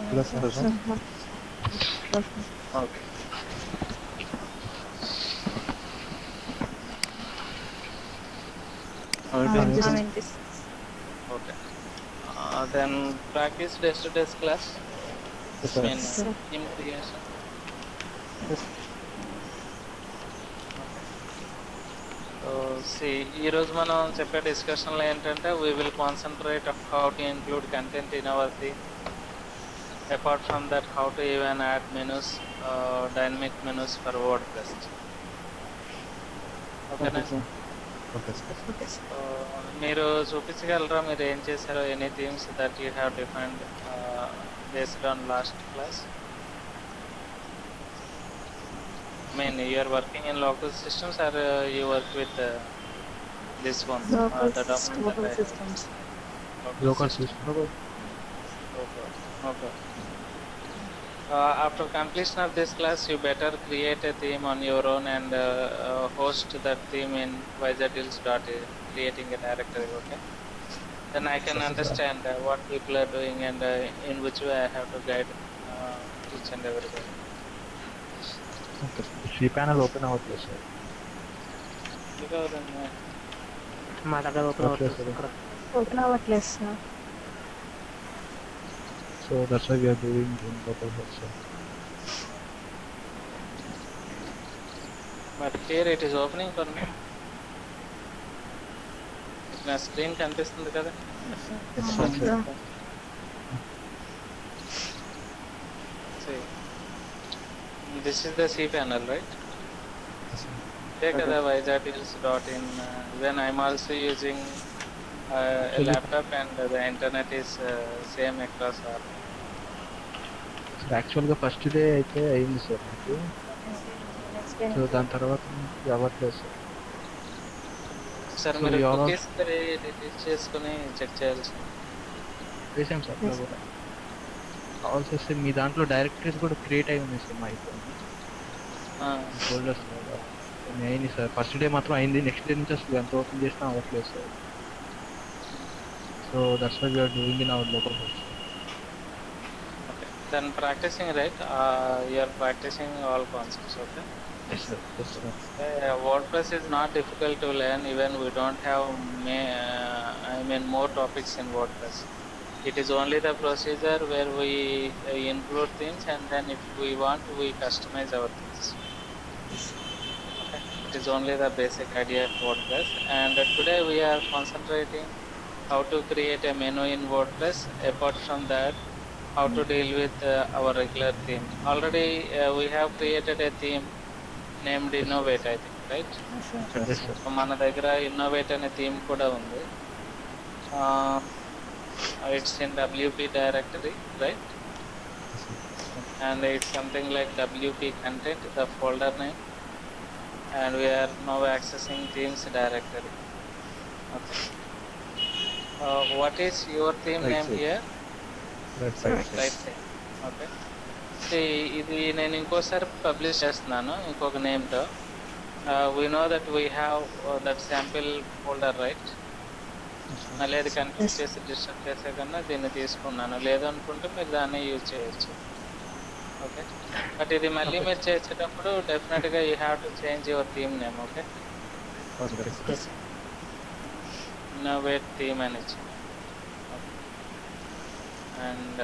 Plus sir. Okay. Yes. Okay. Then practice desk to desk class. Yes, I sir. mean team creation. Yes. Okay. So ఈ రోజు మనం చెప్పే డిస్కషన్లో ఏంటంటే we will concentrate on how to include content in our theme. Apart from that, how to even add menus, dynamic menus for WordPress. ఓకేనా? Okay, sir. మీరు చూపించగలరా మీరు ఏం చేశారో, any themes that you have defined based on last class? I mean, you are working in local systems or you work with this one, the domain that I have. Local system. Okay. Okay. After completion of this class, you better create a theme on your own and host that theme in wiserdeals.in, creating a directory. Okay. Then I can understand what people are doing and in which way I have to guide each and everybody. Okay. Free panel open out yes, sir. Because మా దగ్గర open Okay, అవుతుంది sir. Open అవ్వట్లేదు sir. So that's why we are doing in local host, sir. but here it is opening for me. నా screen కనిపిస్తుంది కదా? Yes, sir. See, this is the C panel, right? Yes, sir. Take the wiserdeals.in. When I'm also using a laptop and the internet is same across all. So యాక్చువల్గా first day అయితే అయింది sir నాకు. So దాని తర్వాత అవ్వట్లేదు sir. Sir So మీరు you all cookies delete చేసుకుని check చేయాల్సింది. చేసాం సార్ అట్లా కూడా. కాల్ చేస్తే మీ దాంట్లో డైరెక్టరీస్ కూడా క్రియేట్ అయి ఉన్నాయి సార్ మా అయిపోయింది ఫోల్డర్స్ లాగా. కొన్ని అయింది సార్. ఫస్ట్ డే మాత్రం అయింది. నెక్స్ట్ డే నుంచి అసలు ఎంత ఓపెన్ చేసినా అవ్వట్లేదు sir. So that's why we're doing in our local host. Okay. Then practicing, right? You are practicing all concepts, okay? Yes, sir. Yes, sir. WordPress is not difficult to learn, even we don't have more topics in WordPress. It is only the procedure where we include things, and then if we want, we customize our things. Okay. It is only the basic idea of WordPress, and today we are concentrating how to create a menu in WordPress. Apart from that, how to deal with our regular theme. Already we have created a theme named Innovate, I think, right? Yes, sir. So మన దగ్గర Innovate అనే theme కూడా ఉంది. It's in WP directory, right? And it's something like WP content, the folder name, and we are now accessing themes directory. Okay. What is your theme Right name side. here? Right side. Right side. Okay. ఇది నేను ఇంకోసారి publish చేస్తున్నాను ఇంకొక నేమ్తో. We know that we have that sample folder, right? మళ్ళీ అది confuse చేసి disturb చేసే కన్నా దీన్ని తీసుకున్నాను. లేదనుకుంటే మీరు దాన్ని యూజ్ చేయొచ్చు. ఓకే. బట్ ఇది మళ్ళీ మీరు చేసేటప్పుడు డెఫినెట్గా you have to change your theme name. Okay. Innovate theme అని ఇచ్చి and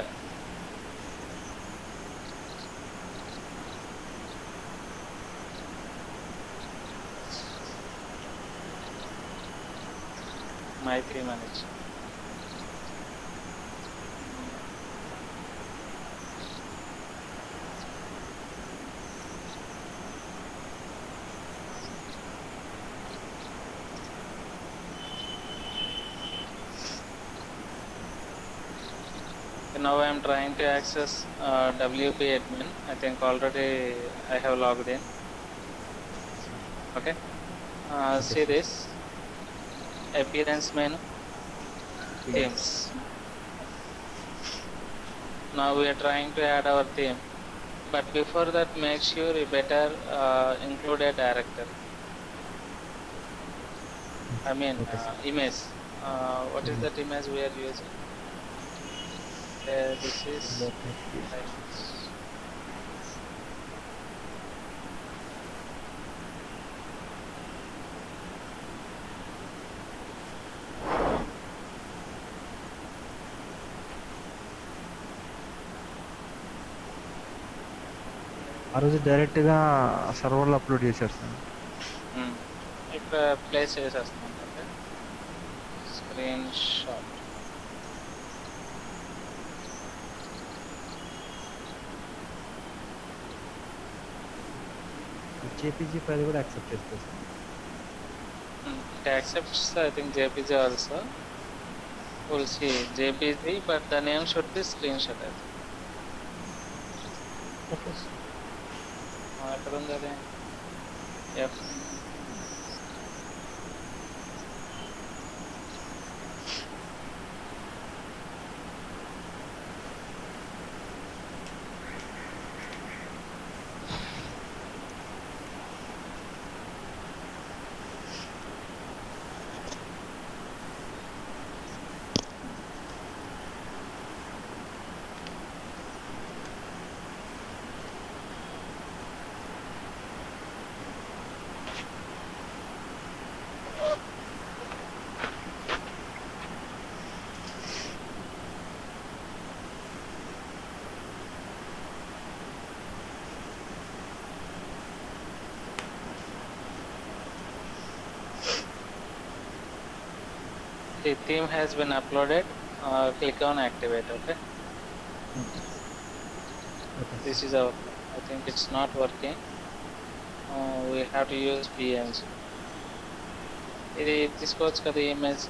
my theme manage. Now I am trying to access WP admin. I think already I have logged in. Okay. See this appearance menu, themes. Now we are trying to add our theme, but before that make sure you better include a directory. I mean image. What is that image we are using? This is right. ఆ రోజు డైరెక్ట్గా సర్వర్లో upload చేశారు sir. ఇక్కడ place చేసేస్తాం. Okay, screen shot. JPG file కూడా accept చేస్తారు sir. It accepts, I think, JPG also. We'll see JPG, but the name should be screenshot. I think. ఎక్కడ ఉంది అది? F. The theme has been uploaded. Click on activate. Okay. This is our. I think it's not working. We have to use PNG. ఇది తీసుకోవచ్చు కదా image.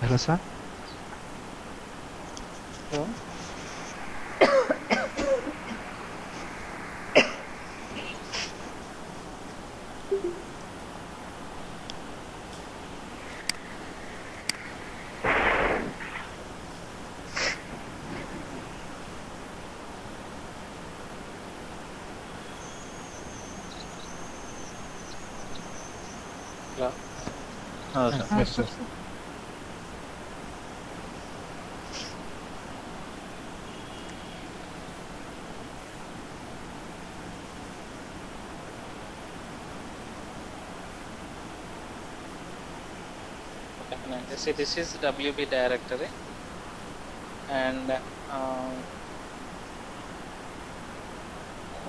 Hello sir. See, this is WP directory, and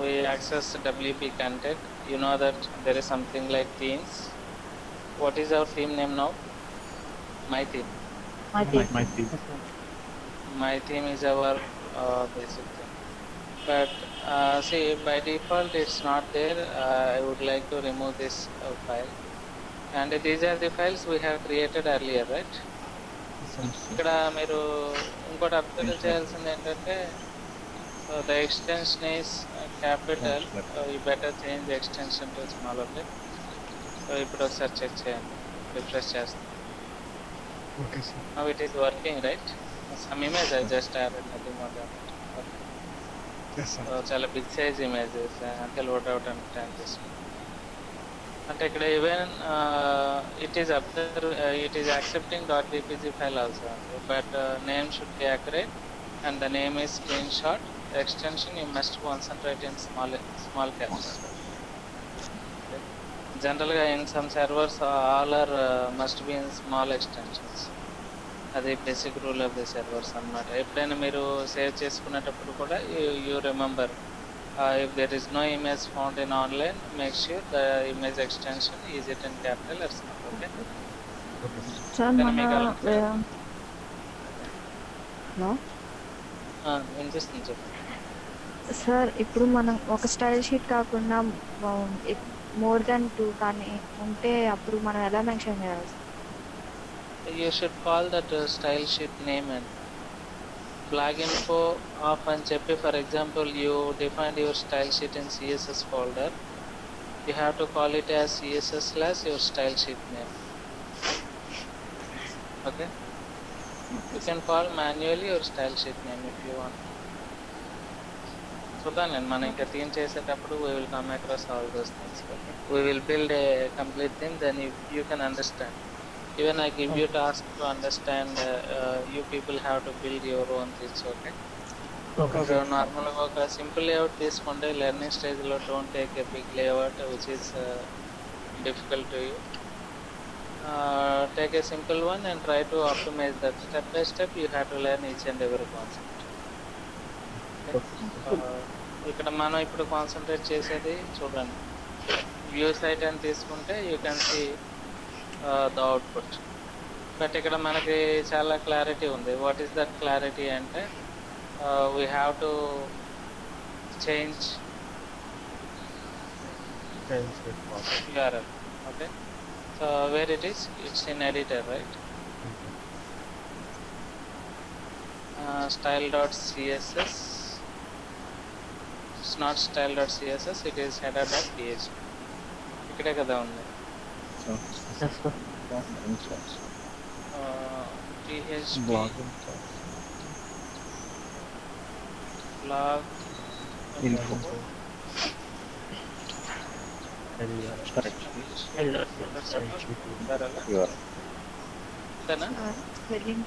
we access WP content. You know that there is something like themes. What is our theme name now? My theme. My team. My theme is our basic thing. But see, by default it's not there. I would like to remove this file. And these are the files we have created earlier, right? ఇక్కడ మీరు ఇంకోటి observe చేయాల్సింది ఏంటంటే the extension is capital. You better change the extension to small. Okay. So ఇప్పుడు ఒకసారి check చేయండి, refresh చేస్తాను. Okay sir. Now it is working, right? Some image I just added, nothing more than that. Okay. Yes, sir. So చాలా big size images అంటే load out and time తీసుకుంటాం. అంటే ఇక్కడ even it is it is accepting .dpg file also, but name should be accurate and the name is screenshot. Extension you must concentrate in small caps. జనరల్గా in some servers all are must be in small extensions. అది basic rule of the servers అన్నమాట. ఎప్పుడైనా మీరు save చేసుకునేటప్పుడు కూడా you remember if there is no image found in online make sure the image extension is it in capital or small. Okay sir కానీ మన మీకు అలా హలో వినిపిస్తుంది చెప్పు. సార్ ఇప్పుడు మనం ఒక స్టైల్ షీట్ కాకుండా మోర్ దెన్ 2 కానీ ఉంటే అప్పుడు మనం ఎలా మెన్షన్ చేయాలి sir? You should call that style sheet name and flag info off అని చెప్పి, for example you defined your style sheet in CSS folder, you have to call it as CSS/your style sheet name. Okay, you can call manually your style sheet name if you want. చూద్దాం నేను మనం ఇంకా theme చేసేటప్పుడు we will come across all those things. Okay, we will build a complete theme, then you can understand. Even I give you task to understand, you people have to build your own things. Okay, so నార్మల్గా ఒక simple layout తీసుకుంటే learning స్టేజ్లో don't take a big layout which is difficult to you. Take a simple one and try to optimize that. Step by step you have to learn each and every concept. ఇక్కడ మనం ఇప్పుడు concentrate చేసేది చూడండి, view site అని తీసుకుంటే you can see the output. But ఇక్కడ మనకి చాలా క్లారిటీ ఉంది. వాట్ ఈస్ దట్ క్లారిటీ అంటే we have to change URL. Okay, so where it is, it's in editor right. style.css, it's not style.css, it is header.php. ఇక్కడే కదా ఉంది. PHP blog info spelling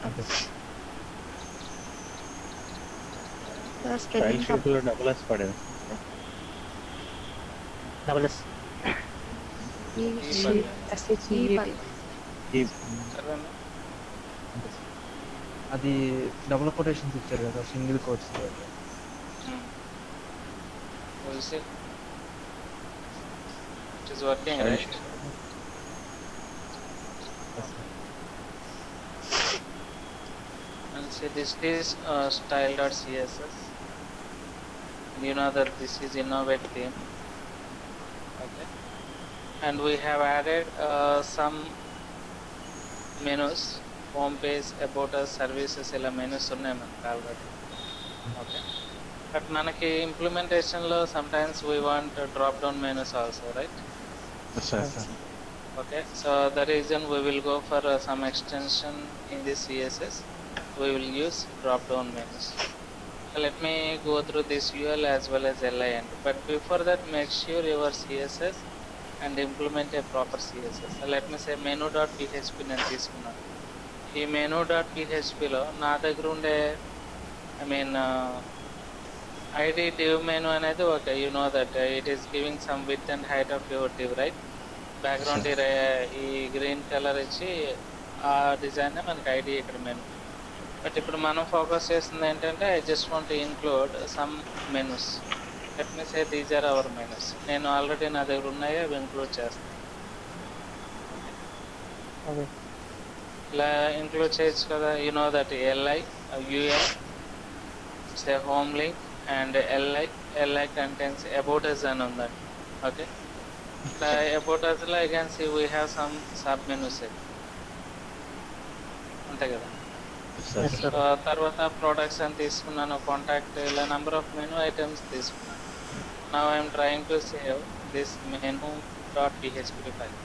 style sheet లో double S పడేది. Double S అది double quotations ఇచ్చారు కదా, single quotes. It is working, right? And see, this is style.css. You know that this is Innovate theme. Okay, and we have added some menus, home page, about us, services, ఇలా menus ఉన్నాయి మనకి already. Okay, but మనకి ఇంప్లిమెంటేషన్లో sometimes we want drop down menus also, right? Okay, so the reason we will go for some extension in this CSS, we will use drop down menus. Let me go through this UL as well as LIN, but before that make sure your CSS and implement a proper CSS. Let me say menu.php నేను తీసుకున్నాను. ఈ menu.phpలో నా దగ్గర ఉండే ID div menu అనేది okay, you know that it is giving some width and height of your div, right? Background ఈ green colour ఇచ్చి ఆ డిజైన్ మనకి ఐడి ఇక్కడ మెను. బట్ ఇప్పుడు మనం ఫోకస్ చేస్తుంది ఏంటంటే I just want include some menus. Let me say these are our menus. నేను ఆల్రెడీ నా దగ్గర ఉన్నాయి, అవి ఇంక్లూడ్ చేస్తాను. ఇలా ఇంక్లూడ్ చేయొచ్చు కదా. You know that LI UL say home link and LI contains about us అని ఉందండి. Okay, about us I can see we have some sub menus అంతే కదా. తర్వాత ప్రొడక్ట్స్ అని తీసుకున్నాను, కాంటాక్ట్, ఇలా నెంబర్ ఆఫ్ మెనూ ఐటమ్స్ తీసుకున్నాను. Now I'm trying to save this menu.php file.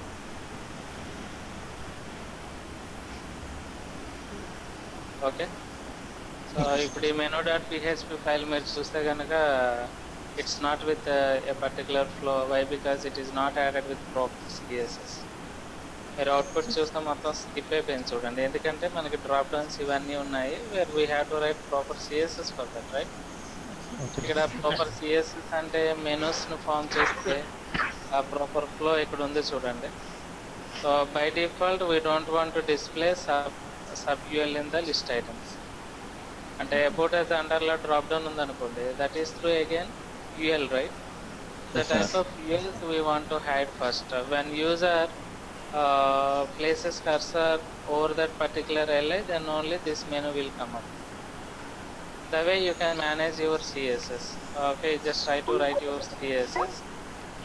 Okay, so ఇప్పుడు ఈ menu.php ఫైల్ మీరు చూస్తే కనుక it's not with a particular flow. Why? Because it is not added with proper CSS. మీరు output చూస్తే మొత్తం skip అయిపోయింది చూడండి, ఎందుకంటే మనకి డ్రాప్ డౌన్స్ ఇవన్నీ ఉన్నాయి where we have to right proper CSS for that, right? ఇక్కడ ప్రాపర్ CSS అంటే మెనూస్ను ఫామ్ చేస్తే ఆ ప్రాపర్ ఫ్లో ఇక్కడ ఉంది చూడండి. So by default we don't want to display sub UL in the list items. అంటే about as అండర్లో డ్రాప్ డౌన్ ఉందనుకోండి, that is through again UL, right? The type of ULs we want to hide first. When user places cursor over that particular LI, then only this menu will come up. The way you can manage your CSS. Okay, just try to write your CSS.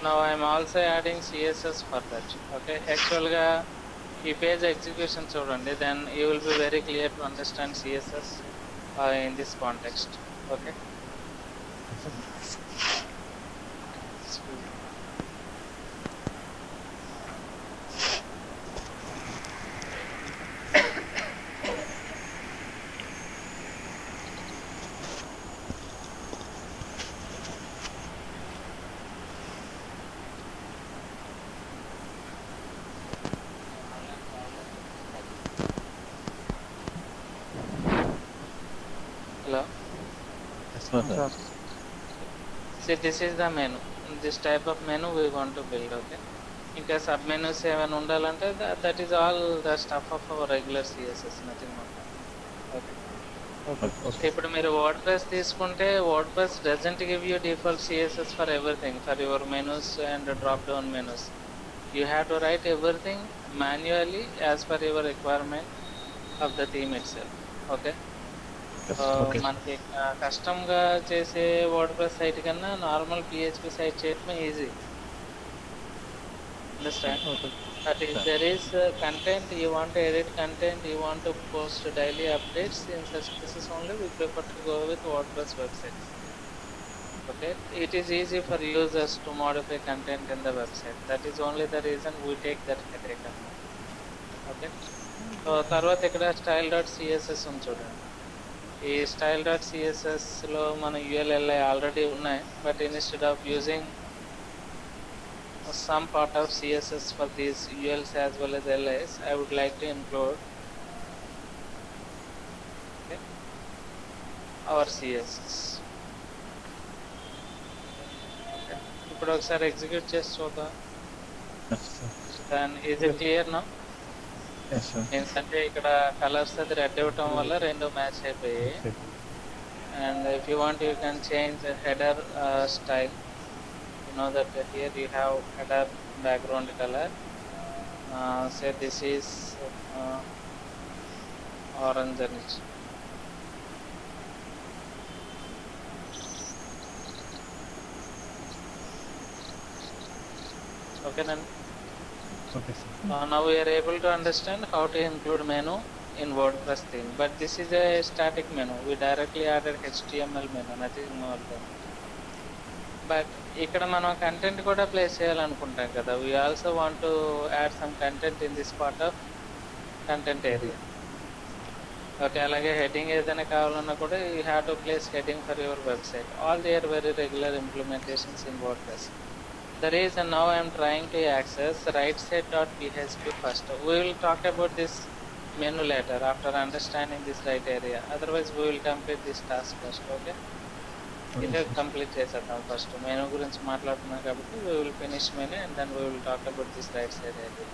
Now I am also adding CSS for that. Okay, actually ఈ page execution చూడండి, then you will be very clear to understand CSS in this context. Okay. Hello. Sir See, this is the menu. This type of menu we want to build. Okay. ఇంకా sub menus ఏమైనా ఉండాలంటే that is all the stuff of our regular CSS, nothing more. Okay. ఇప్పుడు మీరు word press తీసుకుంటే word press doesn't give you default CSS for everything, for your menus and drop down menus. You have to right everything manually as per your requirement of the theme it self. Okay. మనకి కష్టంగా చేసే word press site కన్నా normal PHP site చేయడమే easy. Understand? But if there is content, you want to edit content, you want to post daily updates, in such cases only we prefer to go with WordPress websites. Okay, it is easy for users to modify content in the website. That is only the reason we take that headache. Okay, so తర్వాత ఇక్కడ style.css ఉంది చూడండి. ఈ style.css లో మన ULLI already ఉన్నాయి, but instead of using some part of CSS for these ULs as well as LIs, I would like to include our CSS. Okay. ఇప్పుడు ఒకసారి ఎగ్జిక్యూట్ చేసి చూద్దాం. Then is it clear now? Means అంటే ఇక్కడ colours అది red ఇవ్వటం వల్ల రెండు మ్యాచ్ అయిపోయాయి. And if you want, you can change the header style. Know that here you have header background color. Say this is orange and okay then. Okay sir Now we are able to understand how to include menu in WordPress theme, but this is a static menu. We directly added HTML menu, nothing more than. But ఇక్కడ మనం content కూడా place చేయాలనుకుంటాం కదా, we also want to add some content in this part of content area. Okay, అలాగే heading ఏదైనా కావాలన్నా కూడా you have to place heading for your website. All they are very regular implementations in WordPress. The reason now I am trying to access rightSide.php first. We will talk about this menu later after understanding this right area. Otherwise we will complete this task first. Okay. ఇది complete చేసేద్దాం first. Menu గురించి మాట్లాడుతున్నాం కాబట్టి we will finish menu and then we will talk about this right side area.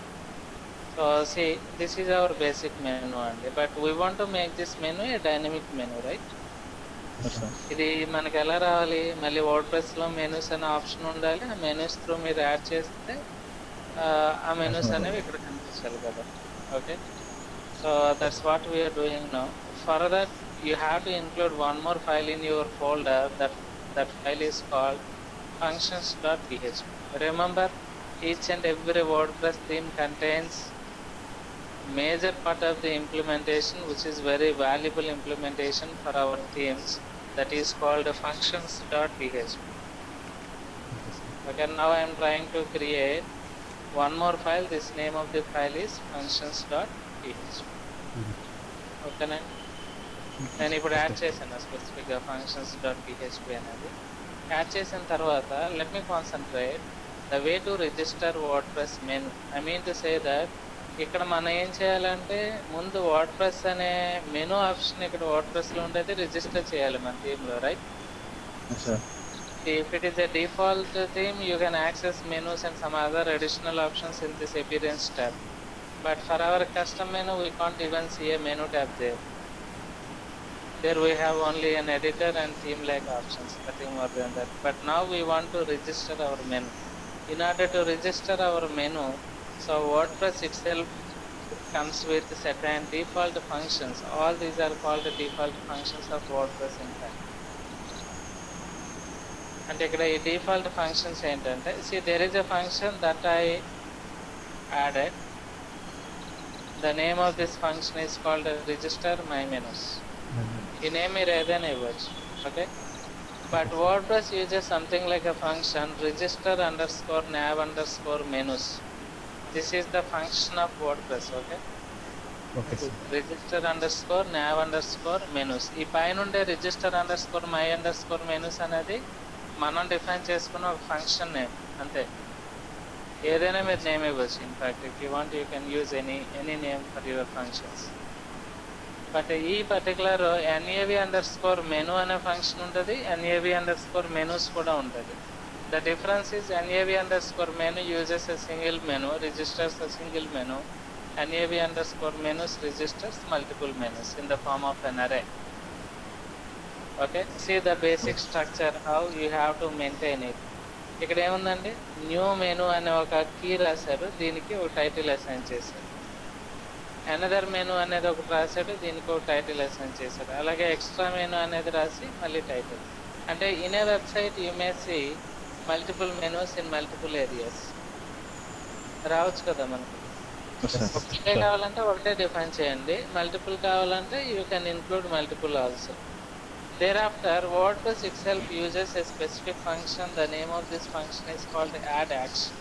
So see this is our basic menu అండి, but we want to make this menu a dynamic menu, right? ఇది మనకి ఎలా రావాలి, మళ్ళీ WordPressలో menus అనే option ఉండాలి. ఆ menus through మీరు యాడ్ చేస్తే ఆ మెనూస్ అనేవి ఇక్కడ కనిపించాలి కదా. Okay, so that's what we're doing now. For that you have to include one more file in your folder. That file is called functions.php. Remember, each and every WordPress theme contains major part of the implementation, which is very valuable implementation for our themes, that is called functions.php. Okay, now I am trying to create one more file. This name of the file is functions.php. Okay, నేను ఇప్పుడు add చేశాను స్పెసిఫిక్గా functions.php అనేది. Add చేసిన తర్వాత let me concentrate the way to register WordPress menu. I mean to say that ఇక్కడ మనం ఏం చేయాలంటే ముందు వర్డ్ప్రెస్ అనే మెనూ ఆప్షన్ ఇక్కడ వర్డ్ప్రెస్లో ఉండేది రిజిస్టర్ చేయాలి మన థీమ్లో, right? If it is a default theme, you can access menus and some other additional options in this appearance tab. But for our custom menu, we can't even see a menu tab there. There we have only an editor and theme like options, nothing more than that. But now we want to register our menu. In order to register our menu, so WordPress itself comes with certain default functions. All these are called the default functions of WordPress in fact. And ఇక్కడ ఈ default functions ఏంటంటే, see there is a function that I added. The name of this function is called register my menus. ఈ name మీరు ఏదైనా ఇవ్వచ్చు, okay. But WordPress uses something like a function register_nav_menus. This is the function of WordPress, okay. register_nav_menus. ఈ పైన ఉండే register_my_menus అనేది మనం define చేసుకున్న ఒక ఫంక్షన్ నేమ్ అంతే. ఏదైనా మీరు నేమ్ ఇవ్వచ్చు. In fact if you want you can use any name for your functions. But ఈ పర్టికులర్ nav_menu అనే ఫంక్షన్ ఉంటుంది, nav_menus కూడా ఉంటుంది. The difference is nav_menu uses a single menu, registers a single menu. nav_menus registers multiple menus in the form of an array. Okay, see the basic structure how you have to maintain it. ఇక్కడ ఏముందండి, new menu అనే ఒక key రాశారు, దీనికి ఒక title assign చేశారు. Another menu అనేది ఒకటి రాశాడు, దీనికి ఒక టైటిల్ అసైన్ చేశారు. అలాగే ఎక్స్ట్రా మెను అనేది రాసి మళ్ళీ టైటిల్. అంటే in a website you may see multiple menus in multiple areas. రావచ్చు కదా మనకు. ఒకటే కావాలంటే ఒకటే డిఫైన్ చేయండి, మల్టిపుల్ కావాలంటే you can include multiple also. Thereafter, WordPress itself uses a specific function. The name of this function is called add action.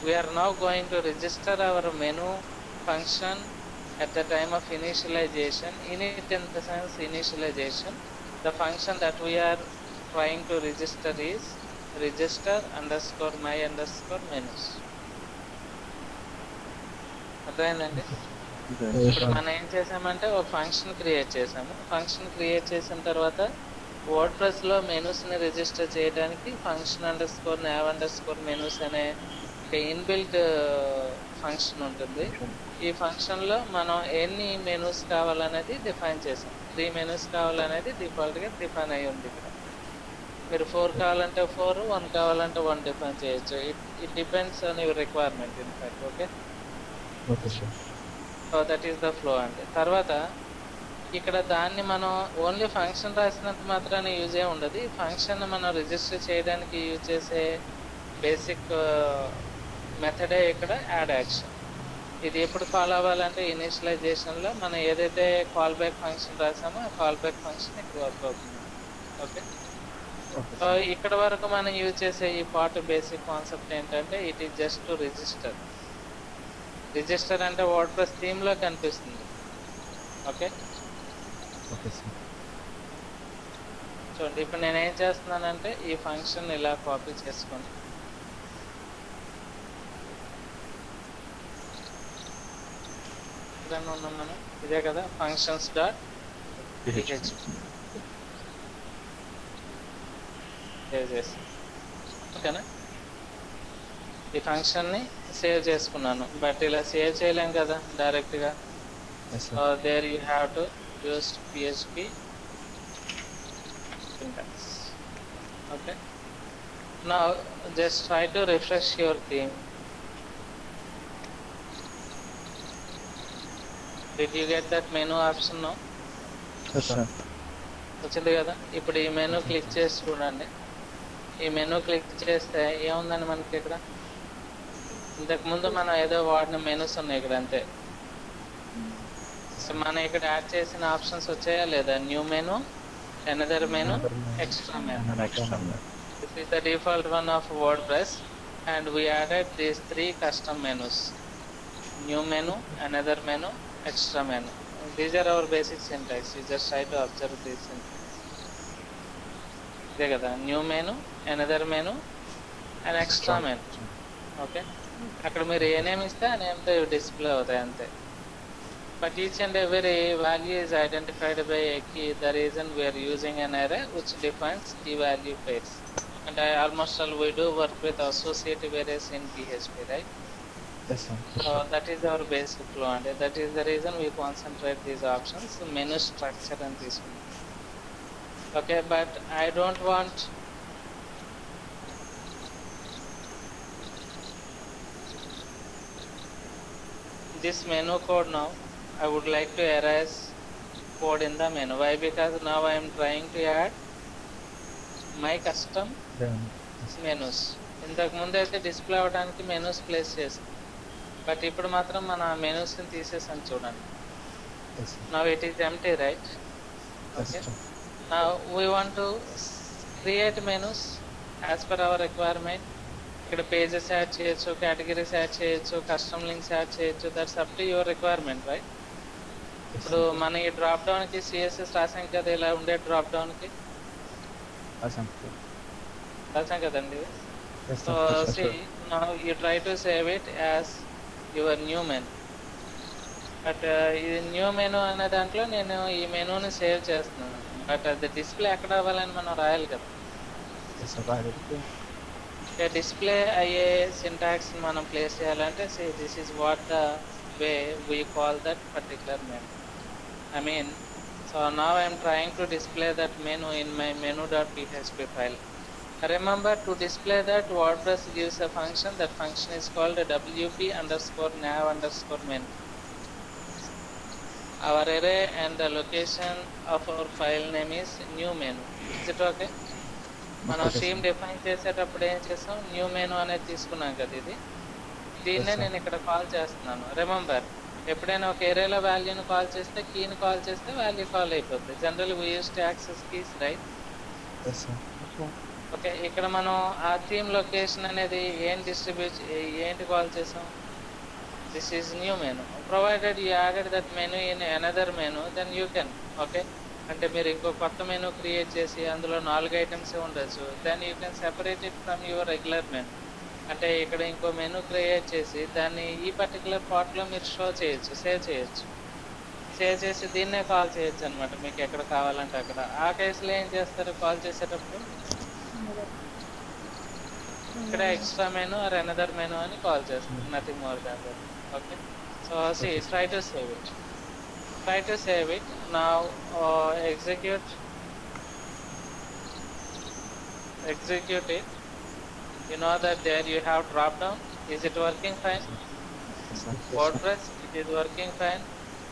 We are now going to register our menu function at the time of initialization. Init in the sense initialization. The function that we are trying to register is register_my_menus. అర్థమైందండి? ఇప్పుడు మనం ఏం చేసామంటే ఒక function create చేసాము. Function create చేసిన తర్వాత WordPress లో మెనూస్ ని రిజిస్టర్ చేయడానికి function_nav_menus అనే ఒక ఇన్బిల్ట్ ఫంక్షన్ ఉంటుంది. ఈ ఫంక్షన్ లో మనం ఎన్ని మెనూస్ కావాలనేది డిఫైన్ చేసాం. 3 మెనూస్ కావాలనేది డిఫాల్ట్ గా డిఫైన్ అయి ఉంది. ఇక్కడ మీరు 4 కావాలంటే 4, 1 కావాలంటే 1 డిఫైన్ చేయొచ్చు. It depends on your requirement in fact. Okay, so that is the flow అండి. తర్వాత ఇక్కడ దాన్ని మనం ఓన్లీ ఫంక్షన్ రాసినంత మాత్రాన్ని యూజ్ ఉండదు. ఈ ఫంక్షన్ మనం రిజిస్టర్ చేయడానికి యూజ్ చేసే బేసిక్ మెథడే ఇక్కడ యాడ్ యాక్షన్. ఇది ఎప్పుడు ఫాలో అవ్వాలంటే ఇనిషియలైజేషన్లో మనం ఏదైతే కాల్ బ్యాక్ ఫంక్షన్ రాసామో ఆ కాల్ బ్యాక్ ఫంక్షన్ ఇక్కడ వర్క్ అవుతుంది. ఓకే, సో ఇక్కడ వరకు మనం యూజ్ చేసే ఈ పార్ట్ బేసిక్ కాన్సెప్ట్ ఏంటంటే it is just to register. Register అంటే వర్డ్ప్రెస్ థీమ్ లో కనిపిస్తుంది. ఓకే, చూడండి ఇప్పుడు నేను ఏం చేస్తున్నానంటే ఈ ఫంక్షన్ ఇలా కాపీ చేసుకొని ఉన్నాం మనం. ఇదే కదా ఫంక్షన్స్ డాట్ సేవ్ చేసి, ఓకేనా. ఈ ఫంక్షన్ని సేవ్ చేసుకున్నాను, బట్ ఇలా సేవ్ చేయలేం కదా డైరెక్ట్గా. So there you have to use PHP syntax. Okay, now just try to refresh your theme. Did you get that menu option now? వచ్చింది కదా. ఇప్పుడు ఈ మెనూ క్లిక్ చేసి చూడండి. ఈ మెనూ క్లిక్ చేస్తే ఏముందండి మనకి ఇక్కడ, ఇంతకుముందు మనం ఏదో వాడిన మెనూస్ ఉన్నాయి ఇక్కడ అంతే. సో మనం ఇక్కడ యాడ్ చేసిన ఆప్షన్స్ వచ్చాయా లేదా? New menu, another menu, extra menu. This is the default one of WordPress and we added these 3 custom menus: new menu, another menu, extra menu. These are our basic syntax. You just try to observe this syntax. ఇదే కదా, new menu, another menu and extra menu. Okay, అక్కడ మీరు ఏ name ఇస్తే ఆ నేమ్తో display అవుతాయి అంతే. But each and every value is identified by a key. The reason we are using an array which defines key value pairs. And almost all we do work with associative arrays in PHP, right? Yes, sir. So that is our basic flow, and that is the reason we concentrate these options. Menu structure and this one. Okay, but I don't want this menu code now. I would like to erase code in the menu. Why? Because now I am trying to add my custom Then, yes, menus. ఇంతకు ముందు అయితే display అవడానికి menus place చేసాం, but ఇప్పుడు మాత్రం మన menus తీసేసాను చూడండి. yes, sir. Now it is empty, right? Yes, Okay. sir. Now we want to create menus as per our requirement. ఇక్కడ పేజెస్ యాడ్ చేయొచ్చు, కేటగిరీస్ యాడ్ చేయొచ్చు, కస్టమ్ లింక్స్ యాడ్ చేయొచ్చు. That's up to your requirement, right? Yes, ఇప్పుడు sir. మన ఈ drop డౌన్కి CSS రాసాం కదా, ఇలా ఉండే డ్రాప్ డౌన్కి Awesome, sir. రాసాం కదండి. Yes, so sir. Yes, see sir. Now you try to save it as your new menu. But ఇది న్యూ మెను అనే దాంట్లో నేను ఈ మెనూని సేవ్ చేస్తున్నాను, బట్ అది డిస్ప్లే ఎక్కడ అవ్వాలని మనం రాయాలి కదా. Yes, sir. Right. డిస్ప్లే అయ్యే సింటాక్స్ మనం ప్లేస్ చేయాలంటే this is what the way we call that particular menu. I mean, so now I am trying to display that menu in my menu.php file. Remember, to display that, WordPress gives a function. That function is called wp_nav_menu. Our array and the location of our file name is new menu. Is it okay? మనం Okay, theme sir. Define చేసేటప్పుడు ఏం చేస్తాం, new menu అనేది తీసుకున్నాం కదా, దీన్నే sir. నేను ఇక్కడ కాల్ చేస్తున్నాను. రిమెంబర్, ఎప్పుడైనా ఒక ఏరియాలో వాల్యూని కాల్ చేస్తే, కీని కాల్ చేస్తే వాల్యూ కాల్ అయిపోతుంది. General we use to access keys, right? Yes, sir. Okay, ఇక్కడ మనం ఆ థీమ్ లొకేషన్ అనేది ఏంటి కాల్ చేసాం, this is new menu. Provided you added that menu in another menu, then you can. Okay, అంటే మీరు ఇంకో కొత్త మెను క్రియేట్ చేసి అందులో 4 ఐటమ్స్ ఉండొచ్చు, then you can separate it from your regular menu. అంటే ఇక్కడ ఇంకో మెను క్రియేట్ చేసి దాన్ని ఈ పర్టికులర్ పార్ట్లో మీరు షో చేయొచ్చు, సేవ్ చేయొచ్చు. సేవ్ చేసి దీన్నే కాల్ చేయొచ్చు అనమాట, మీకు ఎక్కడ కావాలంటే అక్కడ. ఆ కేసులో ఏం చేస్తారు, కాల్ చేసేటప్పుడు ఇక్కడ extra menu or another menu అని కాల్ చేస్తారు, nothing more than that. Okay, so see try to save it. Try to save it. Now execute it. You know that there you have drop down. Is it working fine? Yes, sir. WordPress, it is working fine.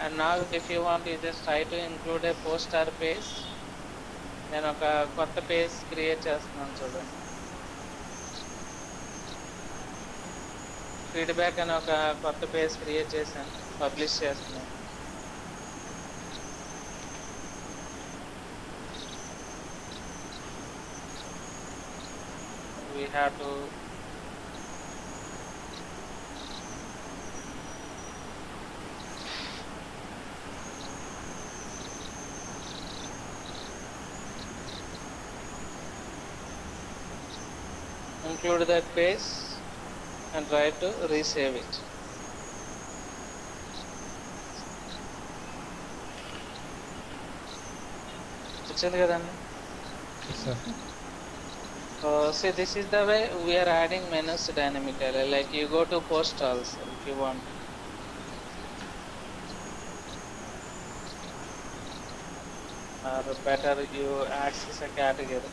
And now if you want, you just try to include a post or page. నేను ఒక కొత్త page create చేస్తున్నాను చూడండి. Feedback అని ఒక కొత్త page create చేశాను, publish చేస్తున్నాను. We have to include that page and try to resave it. వచ్చింది కదండి. Yes, sir. See, this is the way we are adding menus dynamically. Like you go to post also if you want. Or better you access a category.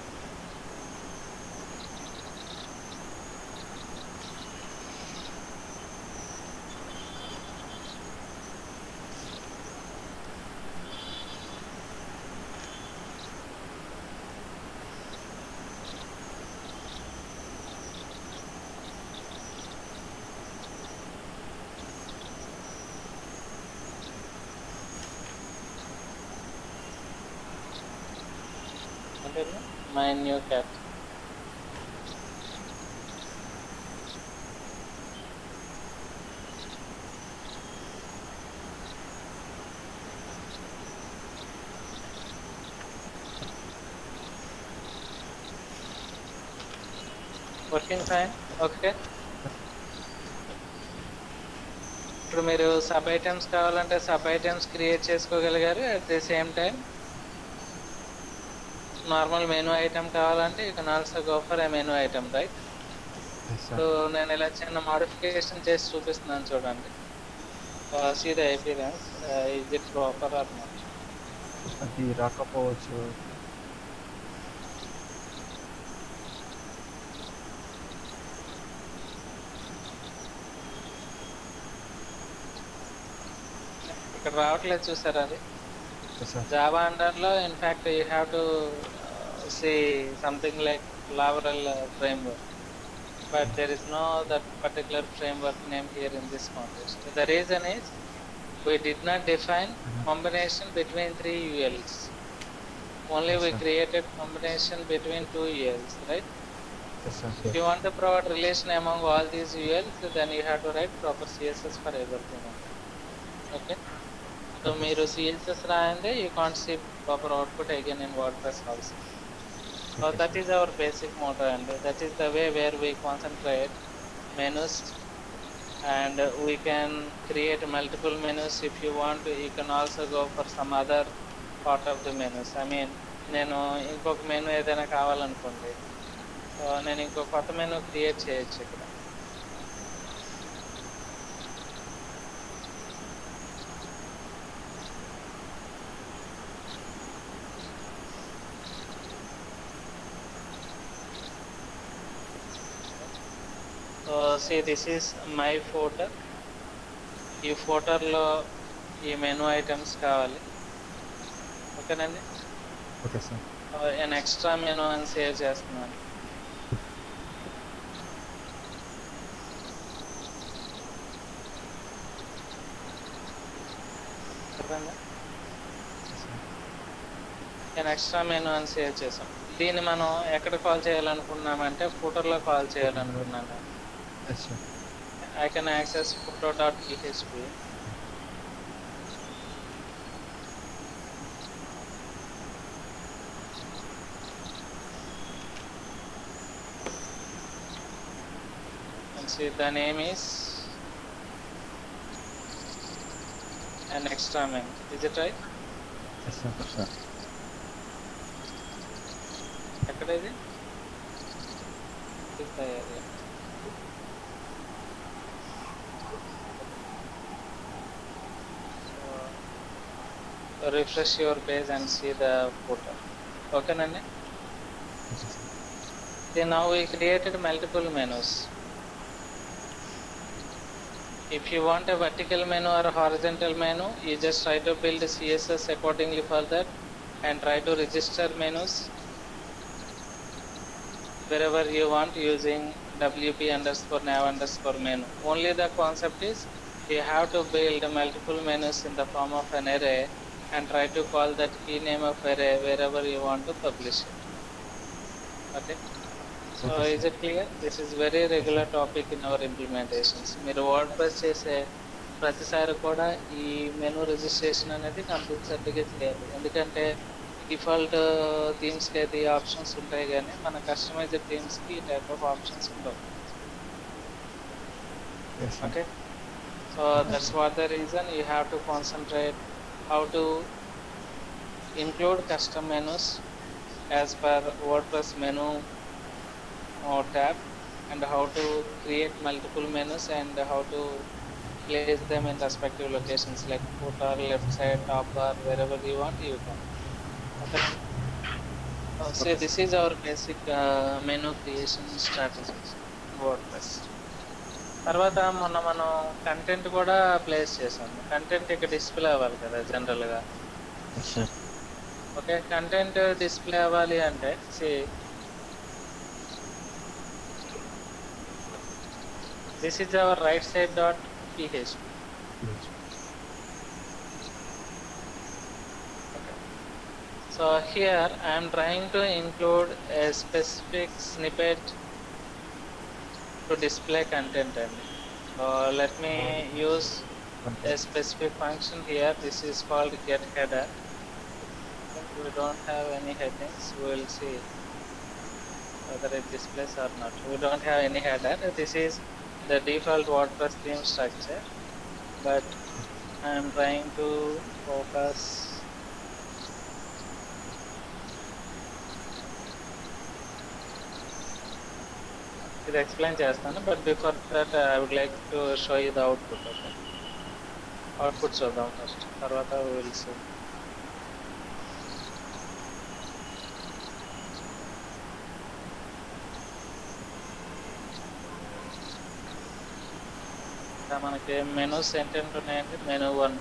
My new cat. Working fine. Okay. ఇప్పుడు మీరు sub items కావాలంటే sub items create చేసుకోగలిగారు. At the same time normal menu item కావాలంటే you can also go for a menu item, right? Yes so sir. నేను ఇలా చిన్న modification చేసి చూపిస్తున్నాను చూడండి. See the appearance, is it proper or not. అది రాకపోవచ్చు. ఇక్కడ రావట్లేదు చూసారా అది. Yes sir. జావా అండర్లో in fact you have to see something like Laravel framework, but there is no that particular framework name here in this context. The reason is we did not define combination between 3 ULs. Only we created combination between 2 ULs, right? Yes sir. If you want to provide relation among all these ULs, then you have to write proper CSS for everything. Okay? So మీరు CSS రాయందే you can't see proper output again in WordPress also. So that is our basic motto, and that is the way where we concentrate menus, and we can create multiple menus. If you want, you can also go for some other part of the menus. I mean, నేను ఇంకొక menu ఏదైనా కావాలనుకోండి, so నేను ఇంకొక కొత్త menu create చేయొచ్చు ఇక్కడ. So see, this is my folder. ఈ ఫోల్డర్లో ఈ మెనూ ఐటమ్స్ కావాలి. ఓకేనండి. Okay sir. నేను ఎక్స్ట్రా మెనూ అని సేవ్ చేస్తున్నాను. చెప్పండి. నేను ఎక్స్ట్రా మెనూ అని సేవ్ చేసాం. దీన్ని మనం ఎక్కడ కాల్ చేయాలనుకున్నామంటే ఫోటోలో కాల్ చేయాలనుకున్నాను. Yes sir. I can access photo.php. And see, the name is an extra main. Is it right? Yes sir. ఎక్కడ ఇది? This is the area. So refresh your page and see the footer. Okay, Nandi? See, now we created multiple menus. If you want a vertical menu or a horizontal menu, you just try to build a CSS accordingly for that and try to register menus wherever you want using wp_nav_menu. Only the concept is you have to build multiple menus in the form of an array and try to call that key name of array wherever you want to publish it. Okay? So is it clear? This is very regular topic in our implementations. మీరు WordPress చేసే ప్రతిసారి కూడా ఈ menu registration అనేది కంపల్సరీగా చేయాలి. ఎందుకంటే default థీమ్స్కి అయితే ఈ ఆప్షన్స్ ఉంటాయి, కానీ మన కస్టమైజ్డ్ థీమ్స్కి ఈ టైప్ ఆఫ్ ఆప్షన్స్ ఉండవు. Okay, so that's what the reason you have to concentrate how to include custom menus as per WordPress menu or tab, and how to create multiple menus and how to place them in respective locations like footer, left side, top bar, wherever you want you can. Okay. So this is our basic menu creation strategy in WordPress. తర్వాత మొన్న మనం content కూడా place చేసాము. Content ఇక్కడ display అవ్వాలి కదా జనరల్గా. Okay, content display అవ్వాలి అంటే this is hour right side dot PHP. So here I am trying to include a specific snippet to display content, and let me use a specific function here. This is called get header. We don't have any headings. We will see whether it displays or not. We don't have any header. This is the default WordPress theme structure, but I am trying to focus ఇది explain చేస్తాను, but before that I would like to show you the output. Okay, output చూద్దాం first, తర్వాత will see. మనకి menus ఏంటంటే ఉన్నాయండి. Menu 1,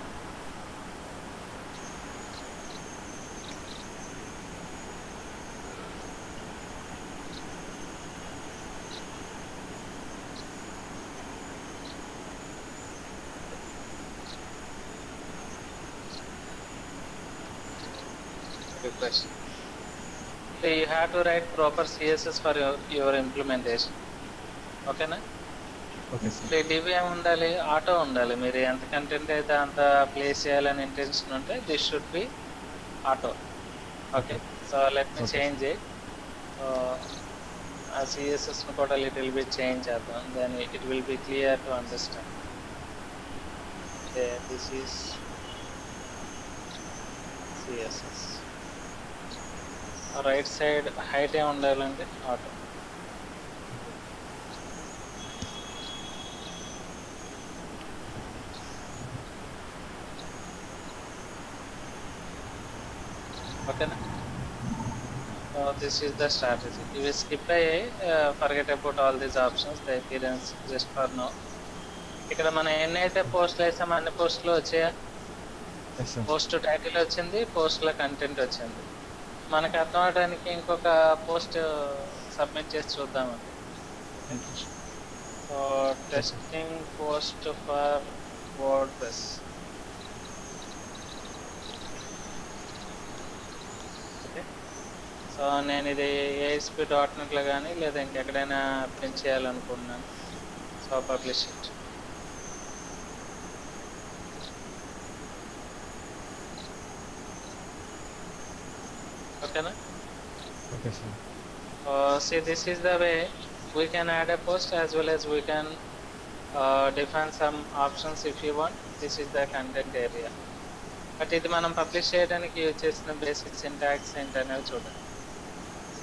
request. So you have to write proper CSS for your implementation. ఓకేనా? Okay sir. DV ఏమి ఉండాలి? Auto ఉండాలి. మీరు ఎంత కంటెంట్ అయితే అంత ప్లేస్ చేయాలని ఇంటెన్షన్ ఉంటే this should be auto. Okay, so let me change it. ఆ సిఎస్ఎస్ను కూడా లిటిల్ బిట్ చేంజ్ చేద్దాం, then it will be clear to understand. This is CSS. Right side height ఏమి ఉండాలంటే ఆటో. ఓకేనా? This is the strategy. ఇవి skip అయ్యాయి, forget about all these options, the appearance just for no. ఇక్కడ మనం ఎన్నైతే పోస్టులు వేసామో అన్ని పోస్టులు వచ్చాయా? పోస్ట్ టైటిల్ వచ్చింది, పోస్టుల కంటెంట్ వచ్చింది. మనకు అర్థం అవడానికి ఇంకొక పోస్ట్ సబ్మిట్ చేసి చూద్దామండి. Testing post for WordPress. Okay, so నేను ఇది ASP.NETలో కానీ లేదా ఇంకెక్కడైనా ప్రింట్ చేయాలనుకుంటున్నాను. So publish it. ఓకేనా? Okay sir. See, this is the way we can add a post as well as we can define some options if you want. This is the content area. But ఇది మనం publish చేయడానికి use చేసిన basic syntax ఏంటనేది చూడండి.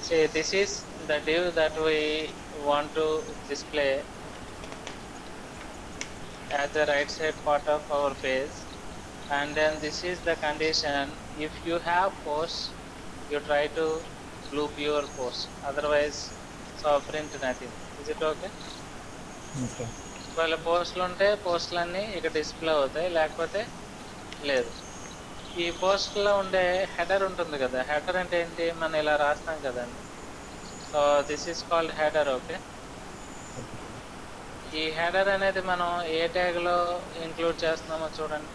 See, this is the div that we want to display at the right side part of our page, and then this is the condition. If you have posts, you try to loop your post, otherwise so print nothing. Is it okay? Okay. ఒకవేళ పోస్టులు ఉంటే పోస్టులన్నీ ఇక్కడ display అవుతాయి, లేకపోతే లేదు. ఈ పోస్ట్లో ఉండే హెడర్ ఉంటుంది కదా, హెడర్ అంటే ఏంటి? మనం ఇలా రాస్తాం కదండి. So this is called header. Okay, ఈ హెడర్ అనేది మనం ఏ ట్యాగ్లో ఇంక్లూడ్ చేస్తున్నామో చూడండి.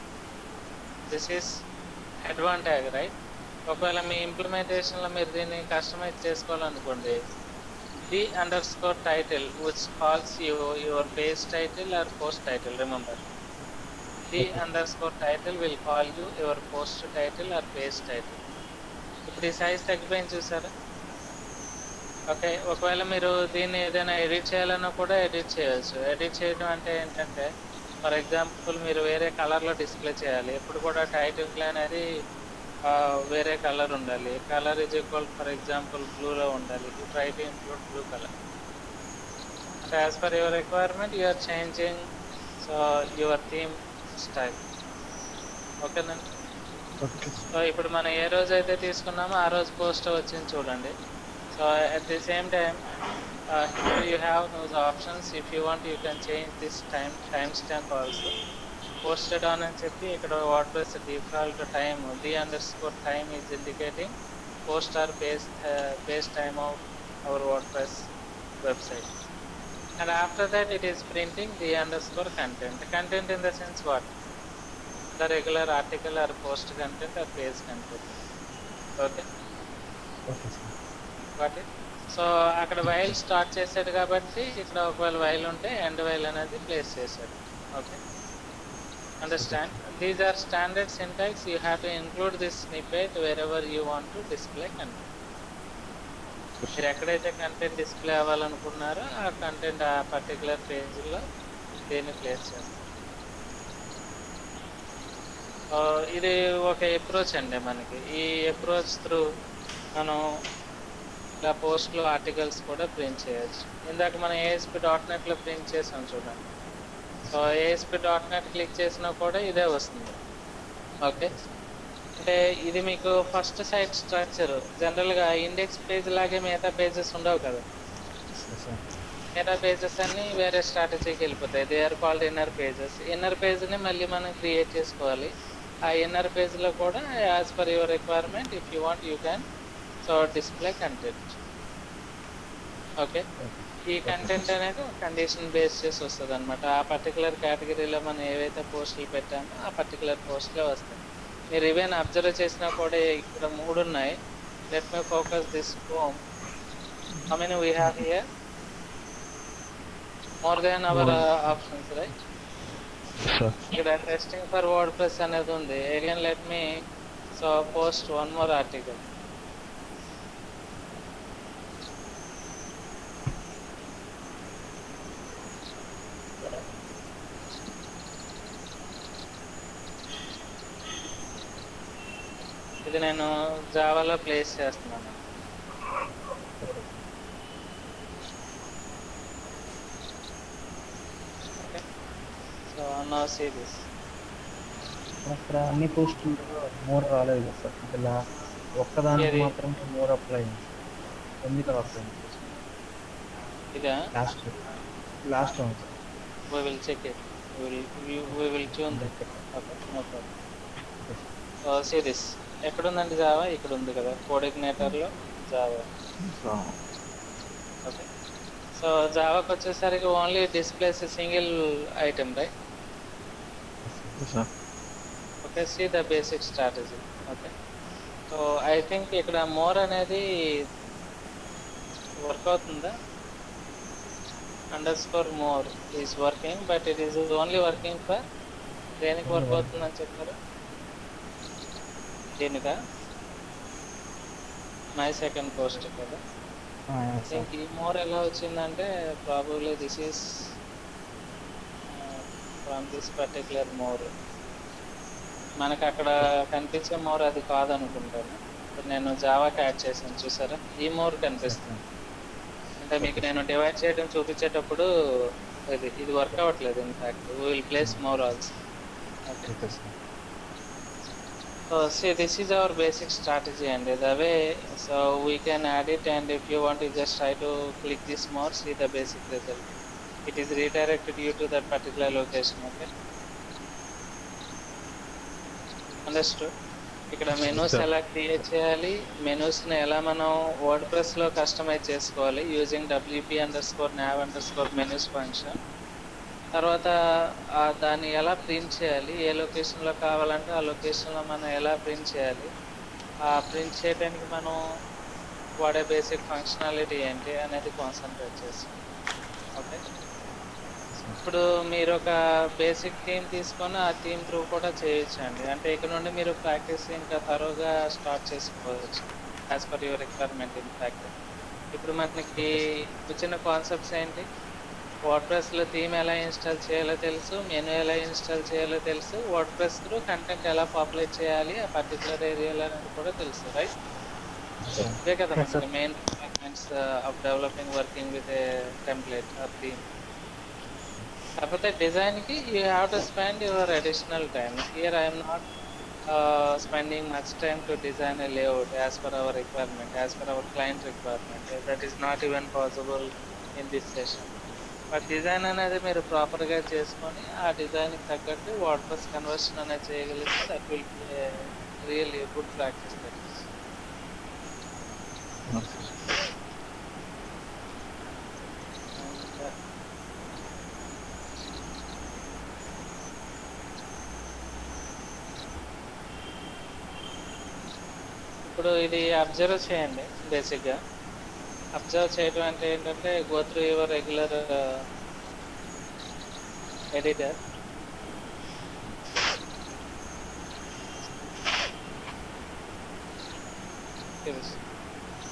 This is head one tag, right? ఒకవేళ మీ ఇంప్లిమెంటేషన్లో మీరు దీన్ని కస్టమైజ్ చేసుకోవాలనుకోండి, the_title which calls you your page title or post title. Remember, the_title will call you your post title or page title. ఇప్పుడు ఈ సైజ్ తగ్గిపోయింది చూసారా? ఓకే, ఒకవేళ మీరు దీన్ని ఏదైనా ఎడిట్ చేయాలన్నా కూడా ఎడిట్ చేయొచ్చు. ఎడిట్ చేయడం అంటే ఏంటంటే, ఫర్ ఎగ్జాంపుల్ మీరు వేరే కలర్లో డిస్ప్లే చేయాలి. ఎప్పుడు కూడా టైటిల్ అనేది వేరే కలర్ ఉండాలి. Colour is equal for example బ్లూలో ఉండాలి. You try to include blue colour. అంటే as per your requirement you are changing your theme style. ఓకేనండి? ఓకే. సో ఇప్పుడు మనం ఏ రోజు అయితే తీసుకున్నామో ఆ రోజు పోస్ట్ వచ్చింది చూడండి. So at the same time you have those options. If you want you can change this time stamp also. Posted on అని చెప్పి ఇక్కడ WordPress default time the_time is indicating post or page time of our WordPress website, and after that it is printing the_content. Content in the sense what? The regular article or post content or page content. Okay, okay sir. got it? So అక్కడ while start చేశాడు కాబట్టి ఇక్కడ ఒకవేళ while ఉంటే end while అనేది place చేశాడు. Okay, understand? These are standard syntax. You have to include this snippet wherever you want to display content. మీరు ఎక్కడైతే కంటెంట్ డిస్ప్లే అవ్వాలనుకున్నారో ఆ కంటెంట్ ఆ పర్టికులర్ పేజ్లో దీన్ని ప్లేస్ చేస్తారు. ఇది ఒక అప్రోచ్ అండి మనకి. ఈ అప్రోచ్ త్రూ మనం ఇలా పోస్ట్లో ఆర్టికల్స్ కూడా ప్రింట్ చేయొచ్చు. ఇందాక మనం ASP.NETలో ప్రింట్ చేసాం చూడండి. సో ASP.NET క్లిక్ చేసినా కూడా ఇదే వస్తుంది. ఓకే, అంటే ఇది మీకు ఫస్ట్ సైట్ స్ట్రక్చర్. జనరల్గా ఇండెక్స్ పేజ్ లాగే మిగతా పేజెస్ ఉండవు కదా. మిగతా పేజెస్ అన్నీ వేరే స్ట్రాటజీకి వెళ్ళిపోతాయి. They are called inner pages. Inner పేజ్ని మళ్ళీ మనం క్రియేట్ చేసుకోవాలి. ఆ ఇన్నర్ పేజ్లో కూడా as per your requirement if you want you can so display content. Okay, ఈ కంటెంట్ అనేది కండిషన్ బేస్ చేసి వస్తుంది అనమాట. ఆ పర్టికులర్ కేటగిరీలో మనం ఏవైతే పోస్టులు పెట్టామో ఆ పర్టికులర్ పోస్టులే వస్తాయి. మీరు ఈవెన్ అబ్జర్వ్ చేసినా కూడా ఇక్కడ 3 ఉన్నాయి. Let me focus this home. How many we have here? More than our options, right? ఇక్కడ టెస్టింగ్ ఫర్ వర్డ్ ప్రెస్ అనేది ఉంది. Again let me so post one more article. ఇది నేను జావాలో ప్లేస్ చేస్తున్నాను. Okay, so now see this. అక్కడ అన్ని పోస్టుల్లో మోర్ రాలేదు కదా సార్, ఇలా ఒక్కదానికి ఏది? మాత్రం మోర్ అప్లై అయింది. ఎందుకు అప్లై అయింది ఇదా? లాస్ట్ ఉంది sir. We will check it. We will tune that. Okay, no problem. See this. ఎక్కడ ఉందండి జావా? ఇక్కడ ఉంది కదా, కోఆర్డినేటర్లో జావా. ఓకే, సో జావాకి వచ్చేసరికి only displays single item, right? Okay, see the basic strategy. Okay, so I think ఇక్కడ more అనేది వర్క్ అవుతుందా? _more is working, but it is only working for దేనికి వర్క్ అవుతుందని చెప్పారు? దీనికా? మై సెకండ్ పోస్ట్ కదా. దీనికి ఈ మోర్ ఎలా వచ్చిందంటే probably this is from this particular more. మనకు అక్కడ కనిపించే మోర్ అది కాదనుకుంటాను. ఇప్పుడు నేను జావాకి యాడ్ చేశాను, చూసారా? ఈ మోర్ కనిపిస్తుంది. అంటే మీకు నేను డివైడ్ చేయడం చూపించేటప్పుడు ఇది వర్క్ అవ్వట్లేదు. In fact we will place more also. Okay, so see, this is our basic strategy, and the way so we can add it, and if you want to just try to click this more, see the basic result. It is redirected you to that particular location. Okay, understood? ఇక్కడ menus ఎలా create చేయాలి, మెనూస్ని ఎలా మనం word ప్రెస్లో customise చేసుకోవాలి using wp_nav_menus function. తర్వాత దాన్ని ఎలా ప్రింట్ చేయాలి, ఏ లొకేషన్లో కావాలంటే ఆ లొకేషన్లో మనం ఎలా ప్రింట్ చేయాలి, ఆ ప్రింట్ చేయడానికి మనం వాడే బేసిక్ ఫంక్షనాలిటీ ఏంటి అనేది కాన్సన్ట్రేట్ చేస్తాం. ఓకే, ఇప్పుడు మీరు ఒక బేసిక్ థీమ్ తీసుకొని ఆ థీమ్ త్రూ కూడా చేయొచ్చండి. అంటే ఇక్కడ నుండి మీరు ప్రాక్టీస్ ఇంకా తరోగా స్టార్ట్ చేసుకోవచ్చు as per your requirement. In fact ఇప్పుడు మనకి వచ్చిన కాన్సెప్ట్స్ ఏంటి? వర్డ్ ప్రెస్లో థీమ్ ఎలా ఇన్స్టాల్ చేయాలో తెలుసు, మెనూ ఎలా ఇన్స్టాల్ చేయాలో తెలుసు, వర్డ్ ప్రెస్ త్రూ కంటెంట్ ఎలా పాపులేట్ చేయాలి ఆ పర్టికులర్ ఏరియాలో అనేది కూడా తెలుసు, రైట్? ఇవే కదా మనకి main requirements of developing working with a template or theme. కాకపోతే డిజైన్కి you have to spend your additional time. Here I'm not spending much time to design a layout as per our requirement, as per our client requirement. That is not even possible in this session. But design అనేది మీరు ప్రాపర్గా చేసుకొని ఆ డిజైన్కి తగ్గట్టు word press conversion అనేది చేయగలిగితే that will be really good practice. That is ఇప్పుడు ఇది అబ్జర్వ్ చేయండి. బేసిక్గా అబ్జర్వ్ చేయడం అంటే ఏంటంటే go through your regular editor.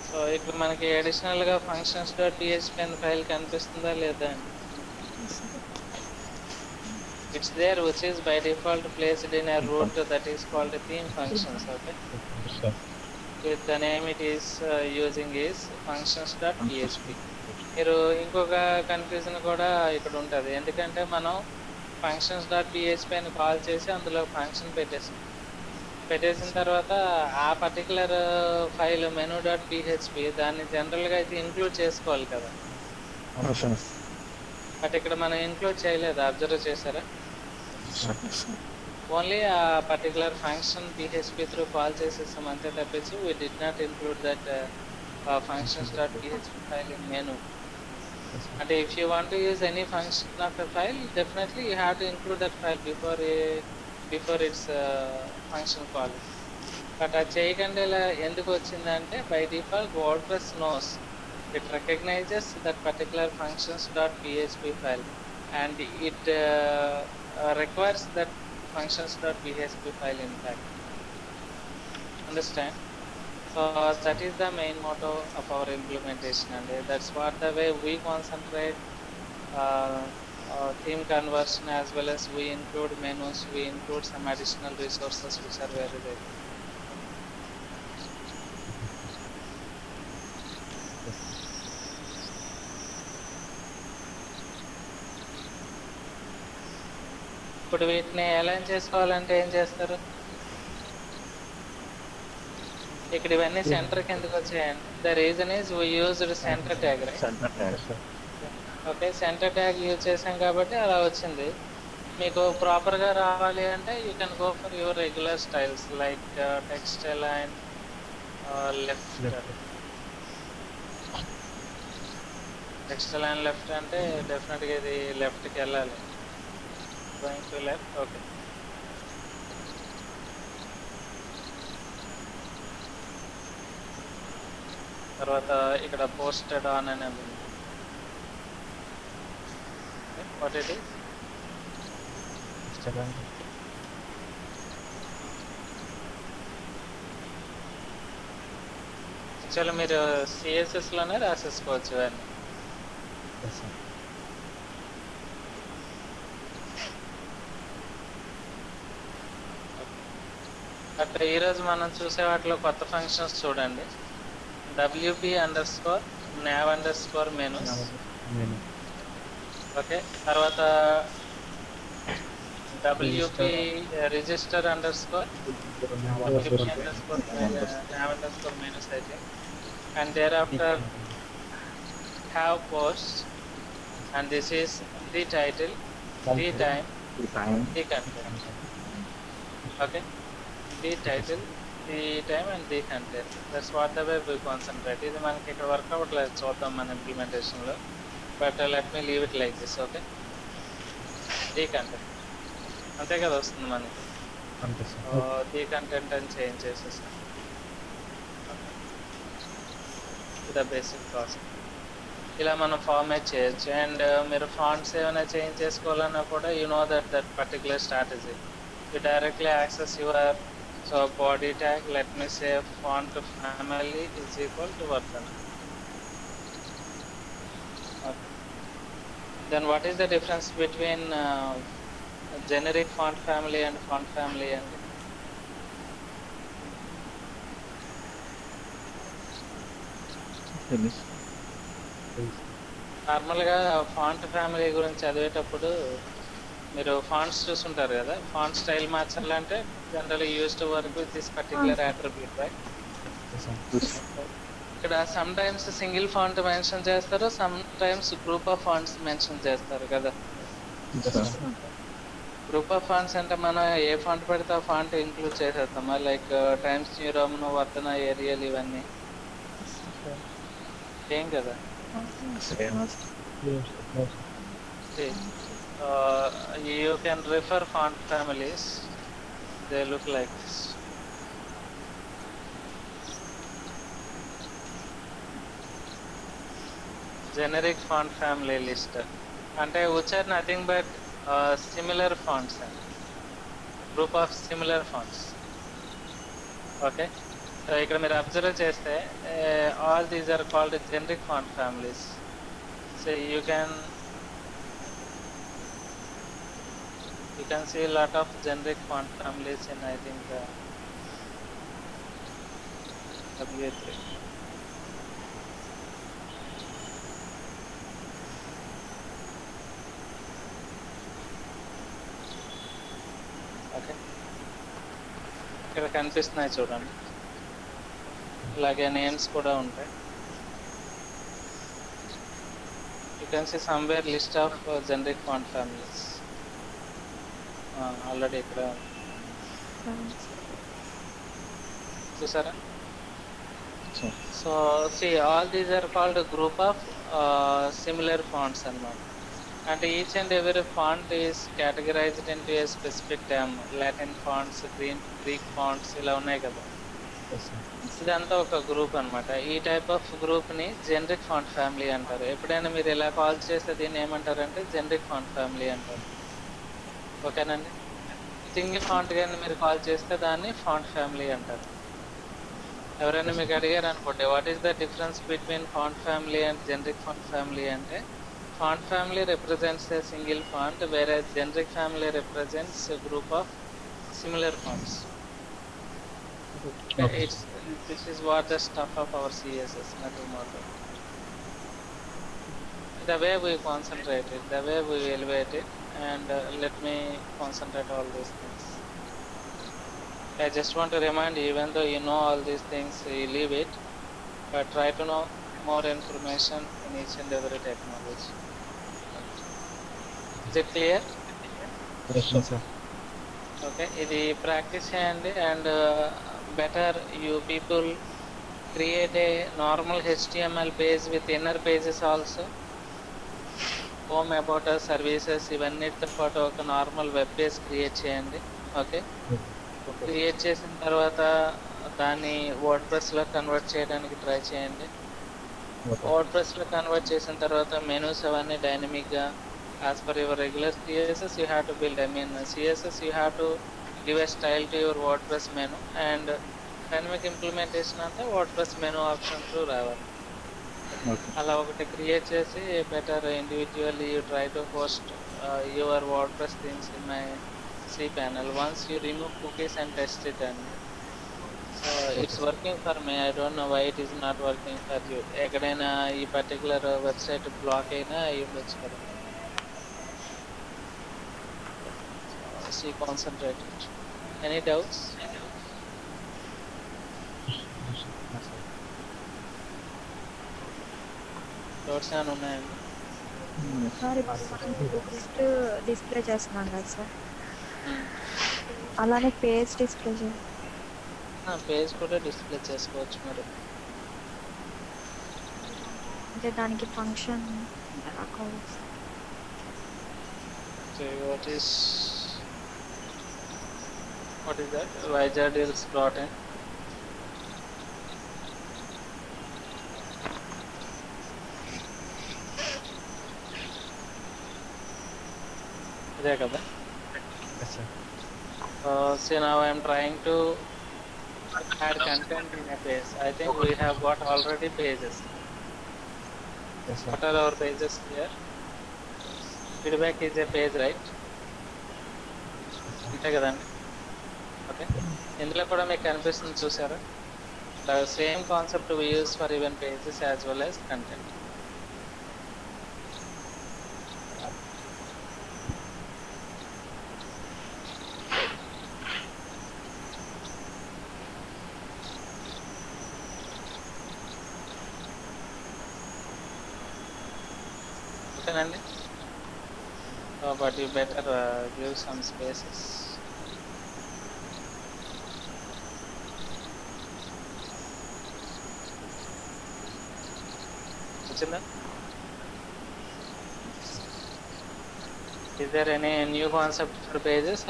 So ఇప్పుడు మనకి అడిషనల్గా functions.php అనే ఫైల్ కనిపిస్తుందా లేదా అండి? It's there which is by default placed in a root that is called theme functions. Okay, with the name it is using is functions.php. మీరు ఇంకొక confusion కూడా ఇక్కడ ఉంటుంది, ఎందుకంటే మనం functions.php అని కాల్ చేసి అందులో ఫంక్షన్ పెట్టేసిన తర్వాత ఆ పర్టికులర్ ఫైల్ menu.php దాన్ని జనరల్గా అయితే ఇంక్లూడ్ చేసుకోవాలి కదా, బట్ ఇక్కడ మనం ఇంక్లూడ్ చేయలేదు. అబ్జర్వ్ చేశారా? ఓన్లీ ఆ particular function PHP through call చేసేస్తాం అంతే తప్పించి we did not include that functions.php file in menu. And if you want to use any function of a file, definitely you have to include that file before its function call. But అది చేయకుండా ఇలా ఎందుకు వచ్చిందంటే by default WordPress knows, it recognizes that particular functions.php file and it requires that functions.php file in fact. Understand? So that is the main motto of our implementation, and that's what the way we concentrate theme conversion, as well as we include menus, we include some additional resources which are very very. ఇప్పుడు వీటిని align చేసుకోవాలంటే ఏం చేస్తారు? ఇక్కడ ఇవన్నీ centre కిందకి వచ్చాయండి. The reason is we used centre tag, okay. Centre tag use చేసాం కాబట్టి అలా వచ్చింది. మీకు ప్రాపర్గా రావాలి అంటే you can go for your regular styles like text align left. Text align left అంటే డెఫినెట్గా ఇది లెఫ్ట్కి వెళ్ళాలి. Going to left, okay. తర్వాత ఇక్కడ పోస్టెడ్ ఆన్ అని ఉంది. What it is? యాక్చువల్లీ మీరు సిఎస్ఎస్లోనే రాసేసుకోవచ్చు అని. అట్లా ఈరోజు మనం చూసే వాటిలో కొత్త ఫంక్షన్స్ చూడండి. wp_nav_menus, okay. తర్వాత wp register_nav_menus అయితే, and thereafter have post, and this is the title, the time, the content, okay. The title, the time and the content. That's what the way we concentrate. ఇది మనకి ఇక్కడ work out లేదు, చూద్దాం మన ఇంప్లిమెంటేషన్లో. But let me leave it like this, okay. The content అంతే కదా వస్తుంది మనకి. ది కంటెంట్ అని చేంజ్ చేసేసాం. ద బేసిక్ ప్రాసెస్ ఇలా మనం ఫార్మేట్ చేయొచ్చు. అండ్ మీరు ఫాంట్స్ ఏమైనా చేంజ్ చేసుకోవాలన్నా కూడా you know that particular strategy. You directly access your body tag. Let me say font family is equal to Vardhana. Okay. Then what is the difference between generic font family and font family? And నార్మల్గా font family గురించి చదివేటప్పుడు మీరు fonts చూస్తుంటారు కదా, font style మార్చాలంటే generally use to work with this particular attribute, right? ఇక్కడ some times single font mention చేస్తారు, some times group of fonts mention చేస్తారు కదా. గ్రూప్ ఆఫ్ ఫాంట్స్ అంటే మనం ఏ ఫాంట్ పెడితే ఆ ఫాంట్ ఇంక్లూడ్ చేసేస్తామా? Like Times New Roman, Verdana, Arial ఇవన్నీ ఏం కదా. You can refer font families, they look like this. Generic font family list ante which are nothing but similar fonts, group of similar fonts, okay. So ikkada meer observe cheste all these are called generic font families. So you can see a lot of generic font families in, I think, W3. Okay, ఇక్కడ కనిపిస్తున్నాయి చూడండి. అలాగే names కూడా ఉంటాయి. You can see somewhere list of generic font families. Already ఇక్కడ చూసారా? So see all these are called group of similar fonts అన్నమాట. అంటే each and every font is categorized into a specific term. Latin fonts, Greek fonts ఇలా ఉన్నాయి కదా, ఇదంతా ఒక group అన్నమాట. ఈ టైప్ ఆఫ్ గ్రూప్ని జనరిక్ ఫాంట్ ఫ్యామిలీ అంటారు. ఎప్పుడైనా మీరు ఇలా కాల్ చేస్తే దీన్ని ఏమంటారంటే జనరిక్ ఫాంట్ ఫ్యామిలీ అంటారు. ఓకేనండి. సింగిల్ ఫాంట్ కానీ మీరు కాల్ చేస్తే దాన్ని ఫాంట్ ఫ్యామిలీ అంటారు. ఎవరైనా మీకు అడిగారు అనుకోండి, what is the difference between font family and generic font family అంటే, font family represents a single font, వేరే generic family represents a group of similar fonts. This is what the stuff of our CSS, nothing more. The way we concentrate it, the way we elevate it, and let me concentrate all these things. I just want to remind you, even though you know all these things, you leave it, but try to know more information in each and every technology. Is it clear? Yes, sir. Okay, ఇది practice చేయండి. And better you people create a normal HTML page with inner pages also. Home, about services ఇవన్నిటితో పాటు ఒక normal web page create చేయండి. Okay, create చేసిన తర్వాత దాన్ని word ప్రెస్లో కన్వర్ట్ చేయడానికి ట్రై చేయండి. వర్డ్ ప్రెస్లో కన్వర్ట్ చేసిన తర్వాత మెనూస్ అవన్నీ డైనమిక్గా as per your regular CSS you have to build. I mean CSS you have to give a style to your WordPress menu, and dynamic implementation anta WordPress menu option through రావాలి. అలా ఒకటి create చేసి better individually you try to post your WordPress themes in my cPanel. Once you remove cookies and test it, and it's working for me. I don't know why it is not working for you. ఎక్కడైనా ఈ particular website black అయినా అయ్యుండొచ్చు కదా. See, concentrated. Any doubts? Doubts ఏమైనా ఉన్నాయండి? Sir ఇప్పుడు మనం text display చేస్తున్నాం కదా సార్, అలానే పేజ్ డిస్ప్లే పేజ్ కూడా డిస్ప్లే చేసుకోవచ్చు మరి. అంటే దానికి function what is that? Vijardils brought in. ఇదే కదా. See, now I am trying to add content in a page. I think we have got already pages. Yes, sir. What are our pages here? Feedback is a page, right? అంతే కదండి. Okay, ఇందులో కూడా మీకు కనిపిస్తుంది చూసారా? The same concept we use for even pages as well as content. ఓకేనండి. But you better give some spaces. Is there any new concept for pages?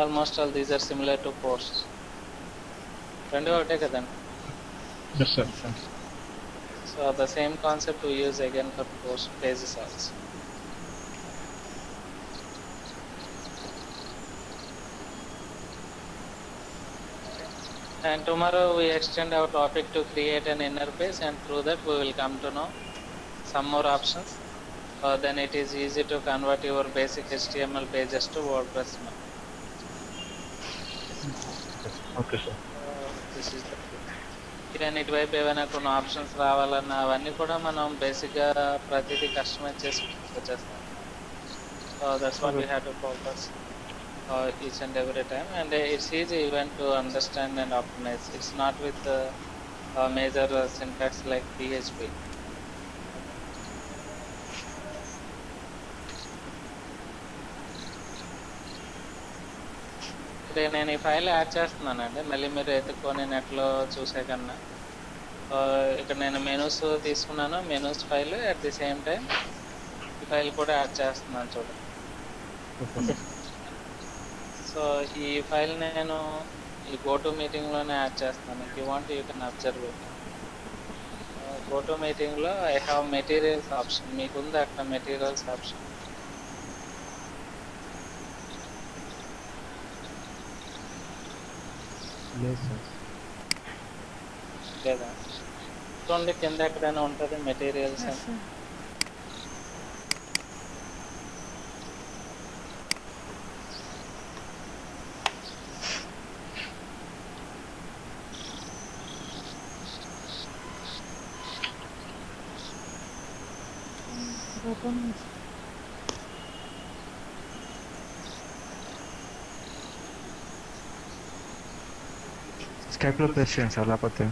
Almost all these are similar to posts. Rendu okate kadanడి. Yes, sir. So the same concept we use again for post pages also. And tomorrow we extend our topic to create an inner page, and through that we will come to know some more options. Then it is easy to convert your basic HTML pages to WordPress. Okay, sir. This is the even ఇటువైపు ఏమైనా కొన్ని options రావాలన్నా అవన్నీ కూడా మనం బేసిక్గా ప్రతిదీ customise చేసి వచ్చేస్తాం. So that's what we have to focus each and every time, and it's easy even to understand and optimize. It's not with major syntax like PHP. ఇప్పుడు నేను ఈ ఫైల్ యాడ్ చేస్తున్నానండి, మళ్ళీ మీరు ఎత్తుక్కొని నెట్లో చూసే కన్నా. ఇక్కడ నేను మెనూస్ తీసుకున్నాను, menus file at the same time ఈ ఫైల్ కూడా యాడ్ చేస్తున్నాను చూడండి. సో ఈ ఫైల్ నేను ఈ గోటు మీటింగ్లోనే యాడ్ చేస్తాను. If you want you can observe it. Goat మీటింగ్లో ఐ హ్యావ్ మెటీరియల్స్ ఆప్షన్, మీకు ఉంది అక్కడ మెటీరియల్స్ ఆప్షన్. లేదా చూడండి కింద ఎక్కడైనా ఉంటుంది మెటీరియల్స్ అని. స్కైప్లో ప్లేస్ చేయండి సార్, లేకపోతే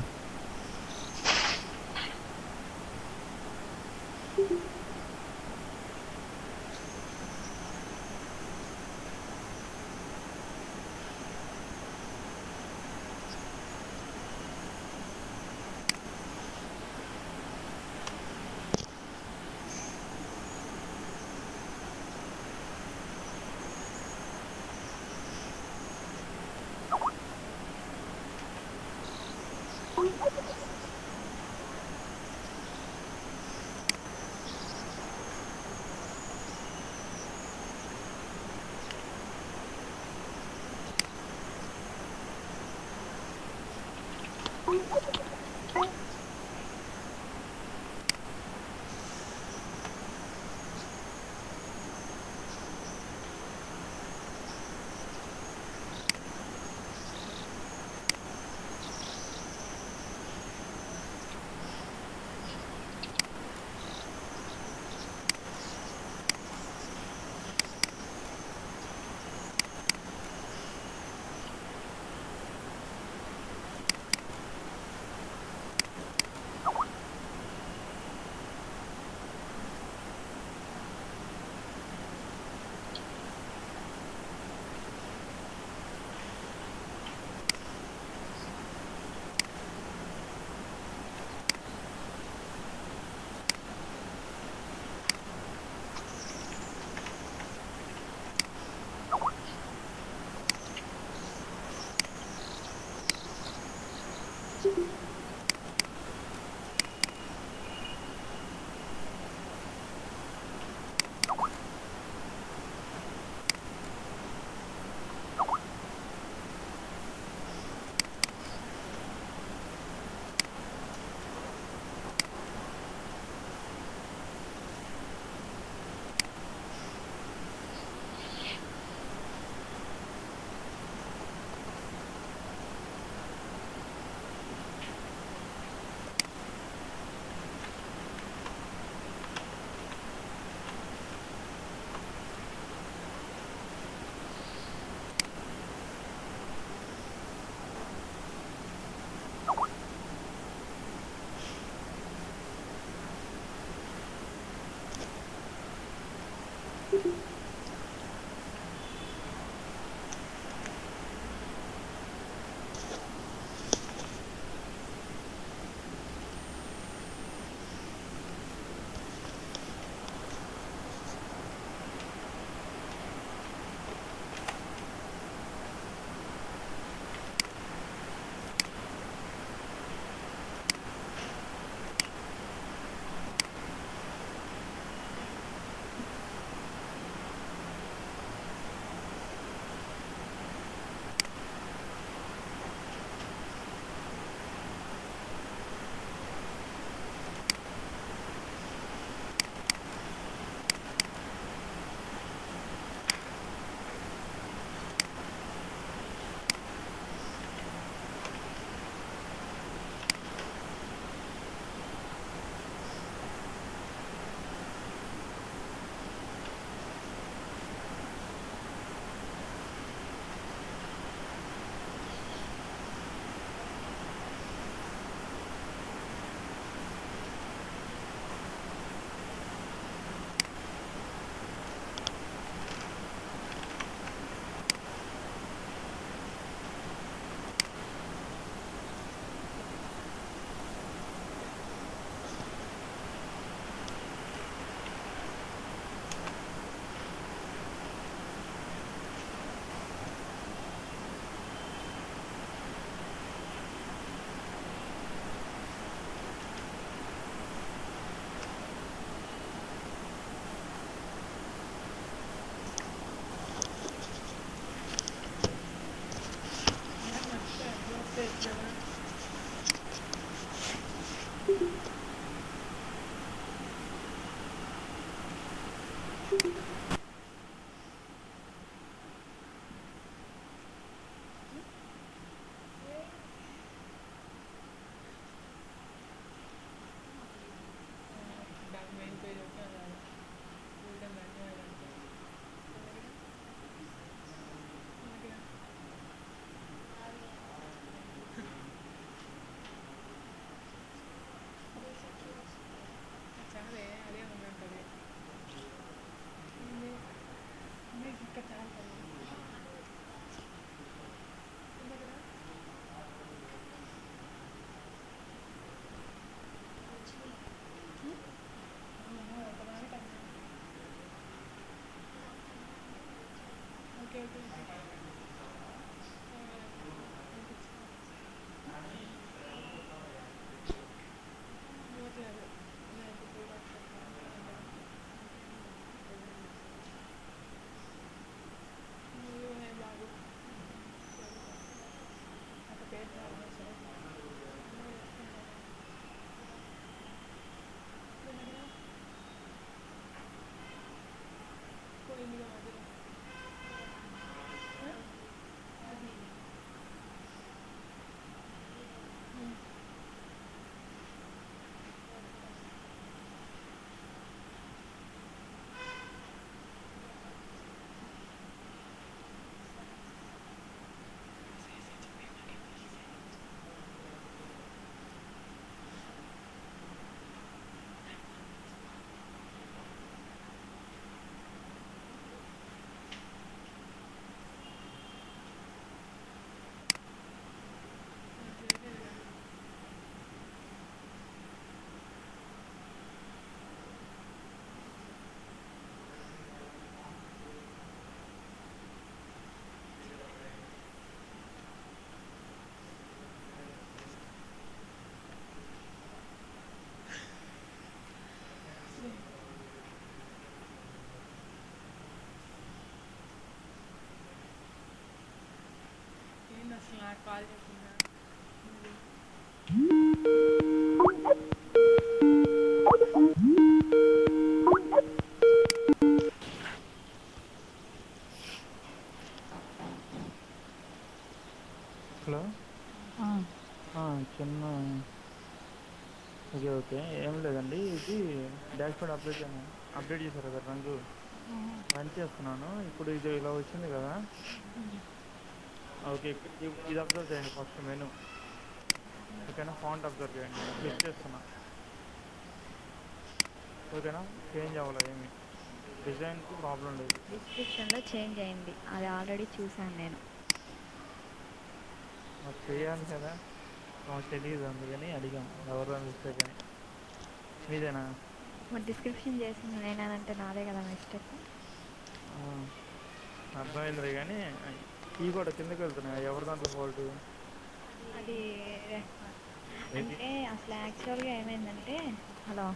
అసలు నాకు కాల్ చేసిందా హలో చిన్న ఓకే ఓకే ఏం లేదండి ఇది డాష్బోర్డ్ అప్డేట్ చేశారు కదా రంగు రన్ చేస్తున్నాను ఇప్పుడు ఇది ఇలా వచ్చింది కదా ఓకే ఇది అబ్జర్వ్ చేయండి ఫస్ట్ మెను ఓకేనా ఫాంట్ అబ్జర్వ్ చేయండి క్లిక్ చేస్తున్నా ఓకేనా చేంజ్ అవ్వలేదు ఏమి డిజైన్కి ప్రాబ్లం లేదు డిస్క్రిప్షన్లో చేంజ్ అయింది అది ఆల్రెడీ చూసాను నేను మాకు చేయాలి కదా మాకు తెలియదు అందుకని అడిగాం ఎవరు మిస్టేక్ అని మీదేనా మరి డిస్క్రిప్షన్ చేసింది నేనంటే నాదే కదా మిస్టేక్ అర్థమైంది కానీ ఈ కూడా కిందకి వెళ్తున్నాయి ఎవరి దాంట్లో ఫాల్ట్ అది అంటే అసలు యాక్చువల్గా ఏమైందంటే హలో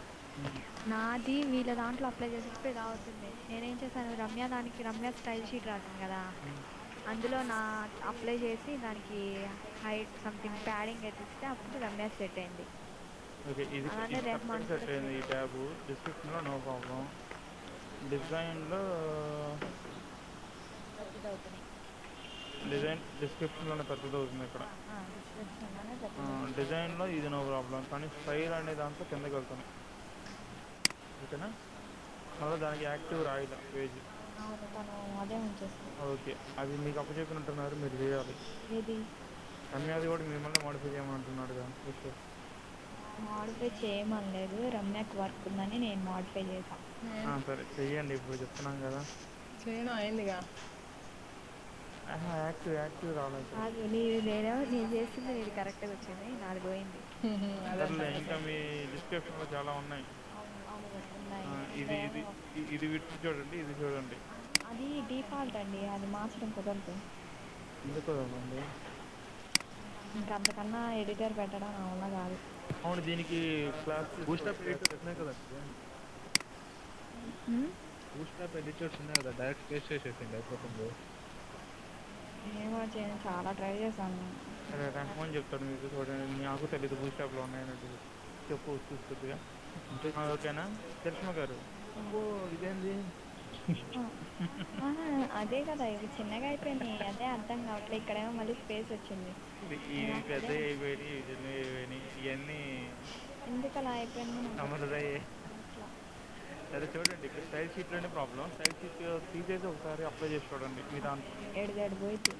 నాది వీళ్ళ దాంట్లో అప్లై చేసేటప్పుడు ఇలా అవుతుంది నేనేం చేశాను రమ్య స్టైల్ షీట్ రాసాను కదా అందులో నా అప్లై చేసి దానికి హైట్ సంథింగ్ ప్యాడింగ్ ఎత్తిస్తే అప్పుడు రమ్య సెట్ అయింది ఓకే ఇది సెట్ అయింది ఈ ట్యాబ్ డిస్క్రిప్షన్లో నో ప్రాబ్లం డిజైన్లో డిజైన్ డిస్క్రిప్షన్లోనే పెద్దది అవుతుంది ఇక్కడ డిజైన్లో ఇది నో ప్రాబ్లం కానీ స్టైల్ అనే దాంట్లో కిందకి వెళ్తాను ఓకేనా మళ్ళీ దానికి యాక్టివ్ రాయాలి పేజ్ ఓకే అది మీకు అప్పచెప్పినట్టున్నారు మీరు చేయాలి రమ్యాది కూడా మిమ్మల్ని మోడిఫై చేయమంటున్నాడుగా ఓకే మోడిఫై చేయమనలేదు రమ్యకి వర్క్ ఉందని నేను మోడిఫై చేశాను సరే చెయ్యండి ఇప్పుడు చెప్తున్నాం కదా చేయడం అయిందిగా యాక్టివ్ రాలేదు కాదు నేను చేసింది నీది కరెక్ట్గా వచ్చింది నాది పోయింది ఇంకా మీ డిస్క్రిప్షన్లో చాలా ఉన్నాయి ఇది విడిచి చూడండి ఇది చూడండి అది డిఫాల్ట్ అండి అది మార్చడం కుదరదు ఎందుకు కుదరదండి ఇంకా అంతకన్నా ఎడిటర్ పెట్టడం నా వల్ల కాదు అవును దీనికి క్లాస్ బూస్టప్ ఎడిటర్స్ ఉన్నాయి కదా బూస్టప్ ఎడిటర్స్ ఉన్నాయి కదా డైరెక్ట్ పేస్ట్ చేసేసింది అయిపోతుంది నేను కూడా చేయను చాలా ట్రై చేశాను సరే రెహమాన్ చెప్తాడు మీకు చూడండి నాకు తెలీదు బూస్టాప్లో ఉన్నాయన్నట్టు చెప్పు చూస్తుందిగా ఓకేనా కరిష్మా గారు ఇదేంది అదే కదా ఇవి చిన్నగా అయిపోయినాయి అదే అర్థం కావట్లేదు ఇక్కడేమో మళ్ళీ స్పేస్ వచ్చింది ఇవి పెద్ద అయిపోయినాయి ఇవన్నీ ఎందుకు అలా అయిపోయింది అమరుదయ్యే సరే చూడండి ఇక్కడ స్టైల్ షీట్లోనే ప్రాబ్లం స్టైల్ షీట్ తీసేసి ఒకసారి అప్లై చేసి చూడండి మీ దాంట్లో పోయింది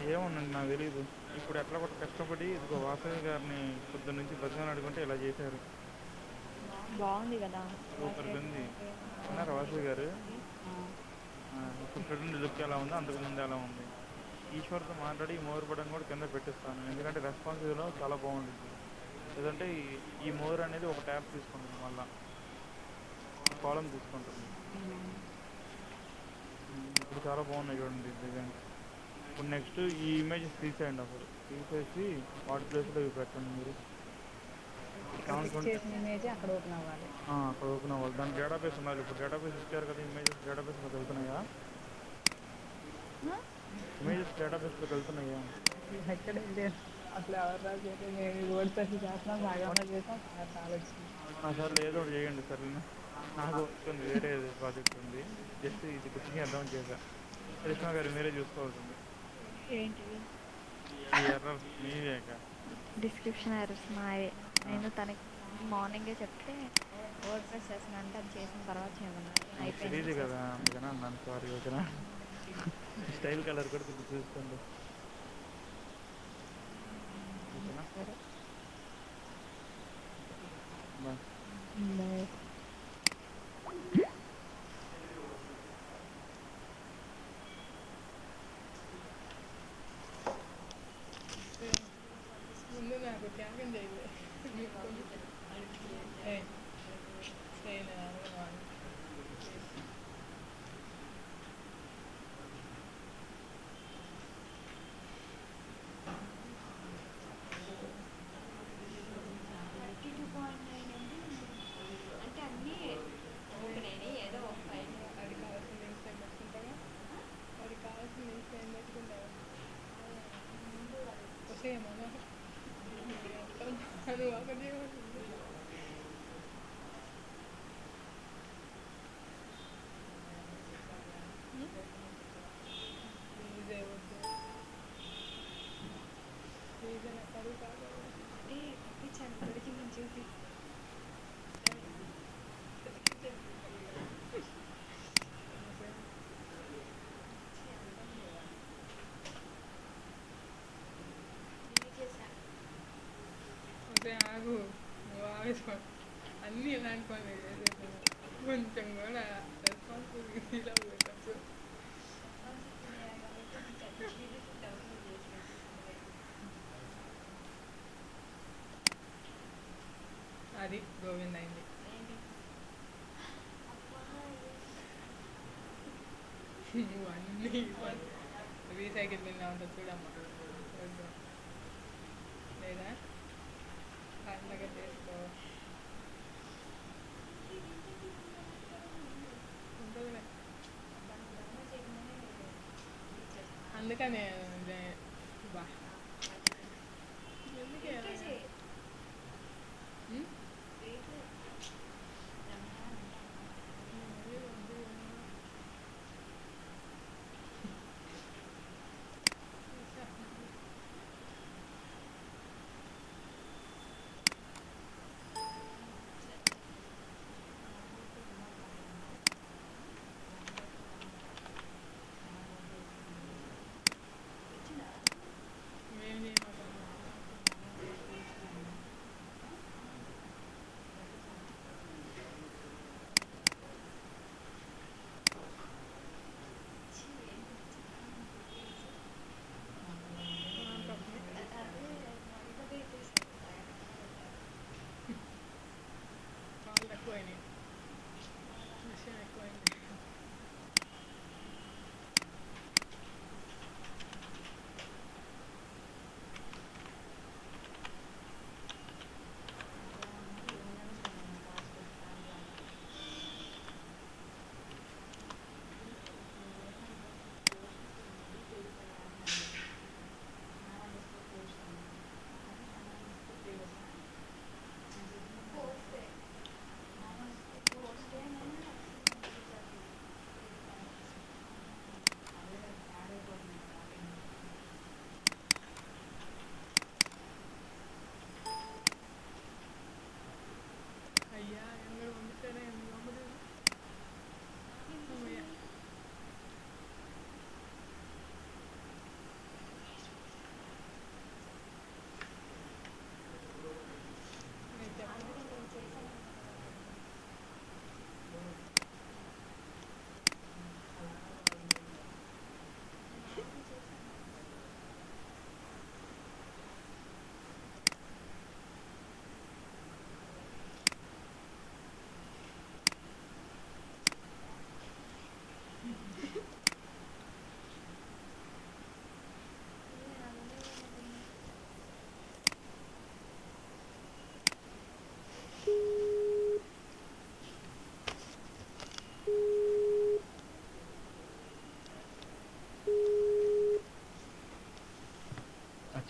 ఏముందండి నాకు తెలియదు ఇప్పుడు ఎట్లా కూడా కష్టపడి ఇదిగో వాసవి గారిని పొద్దున్న నుంచి బతిగా అడుగుంటే ఇలా చేశారు బాగుంది కదా సూపర్ ఉంది అన్నారు వాసవి గారు ఇప్పుడు చూడండి లుక్ ఎలా ఉందో అంతకుముందు ఎలా ఉంది ఈశ్వర్తో మాట్లాడి మోర్ బటన్ కూడా కింద పెట్టిస్తాను ఎందుకంటే రెస్పాన్సివ్లో చాలా బాగుంటుంది లేదంటే ఈ మోర్ అనేది ఒక ట్యాబ్ తీసుకుంటుంది మళ్ళీ కాలం తీసుకుంటుంది ఇప్పుడు చాలా బాగున్నాయి చూడండి డిజైన్. ఇప్పుడు నెక్స్ట్ ఈ ఇమేజెస్ తీసేయండి, అసలు తీసేసి వాటి ప్లేస్లో ఇవి పెట్టండి మీరు. ఫిక్స్ చేసిన ఇమేజ్ అక్కడ ఓపెన్ అవ్వాలి. అక్కడ ఓపెన్ అవ్వాలి. దానికి డేటాబేస్ ఉండాలి. ఇప్పుడు డేటాబేస్ ఇచ్చారు కదా, ఇమేజెస్ డేటాబేస్లోకి వెళ్తున్నాయా? ఇమేజెస్ డేటాబేస్లోకి వెళ్తున్నాయా? ఎక్కడ లేదు అసలు ఎవరు రాసేది, మేము వర్డ్ ప్రెస్ చేస్తున్నాం, సాగంలో చేసాం, చాలా వచ్చింది. సార్ ఏదో ఒకటి చేయండి సార్. నాకు వస్తుంది, వేరే ప్రాజెక్ట్ ఉంది, జస్ట్ ఇది గుర్తు చేద్దామని చేశా. కృష్ణ గారు మీరే చూసుకోవాల్సింది. ఏంటివి ఈ ఎర్రర్ మీవేక. డిస్క్రిప్షన్ ఎర్రర్స్ మావే. నేను తనకి మార్నింగే చెప్తే వర్డ్ ప్రెస్ చేస్తున్నా అంటే అది చేసిన తర్వాత చేయమన్నారు. తెలియదు కదా అందుకనే అన్నాను, సారీ. ఓకేనా? స్టైల్ కలర్ కూడా కొంచెం చూసుకోండి. ఓకేనా? బాయ్. ముందు నాకు త్యాగం చేయలే. అంటే అన్నీ ఓపెన్ ఏదో ఒక ఫైల్ అది కావాల్సిన లింక్స్ ఏం పెట్టుకుంటావా? అది కావాల్సిన లింక్స్ ఏం పెట్టుకుంటావా? వస్తాయేమో నువ్వు ఒకటి ప్లీజ్ వద్దు, ప్లీజ్ నాకు కరువు కాదు. పంపించాను ఇప్పటికీ నేను చూసి. అదే ఆగు, నువ్వు ఆవేసుకో. అన్నీ ఇలాంటి పనులు చేసేసాను. కొంచెం కూడా రెస్పాన్సిబిలిటీ ఫీల్ అవ్వలేదు. అది గోవింద్ అయింది. నువ్వు అన్నీ రీసైకిల్ బిల్ ఉంటుంది చూడమ్మా, లేదా పండగ చేసుకో ఉంటుందిలే. అందుకనే బా ఎందుకే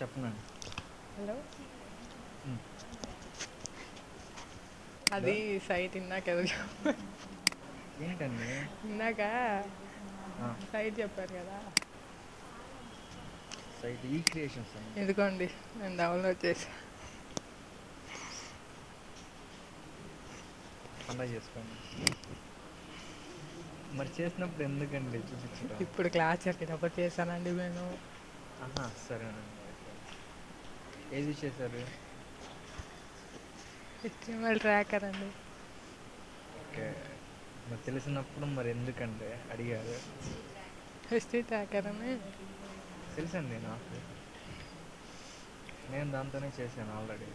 చెప్పనండి. హలో ఉమ్. అది సైట్ ఇందాక ఎవరు ఏంటండి? ఇందాక ఆ, సైట్ చెప్పారు కదా, సైట్ ఈ క్రియేషన్స్ అండి. ఇదిగోండి నేను డౌన్లోడ్ చేసా. పండగ చేసుకోండి. మరి చేసినప్పుడు ఎందుకండి చూపించడం? ఇప్పుడు క్లాస్ చెప్పేటప్పుడు చేశానండి నేను. ఆహా, సరేనండి. ఏది చేశారు? HTML ట్రాకర్ అండి. ఓకే, మరి తెలిసినప్పుడు మరి ఎందుకండి అడిగారు? HT ట్రాకర్ అని. తెలుసండి నాకు, నేను దాంతోనే చేశాను ఆల్రెడీ.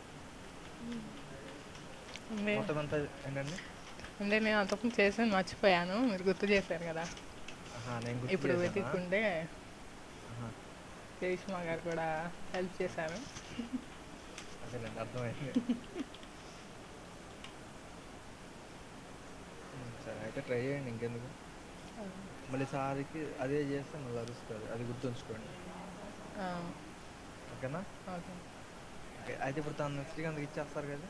అంటే మొత్తం అంతా ఏంటండి? అంటే నేను అంతకుముందు చేసాను, మర్చిపోయాను, మీరు గుర్తు చేశారు కదా. ఆహా, నేను గుర్తు ఇప్పుడు చేశానా? వెతుక్కుంటే ఆహా, రేష్మా గారు కూడా హెల్ప్ చేశారు. అదేలేండి, అర్థమైంది. సరే అయితే ట్రై చేయండి, ఇంకెందుకు. మళ్ళీ సారికి అదే చేస్తే మళ్ళీ అరుస్తుంది, అది గుర్తుంచుకోండి. ఓకేనా? ఓకే. ఓకే, అయితే ఇప్పుడు తను శ్రీకాంత్కి ఇచ్చేస్తారు కదా,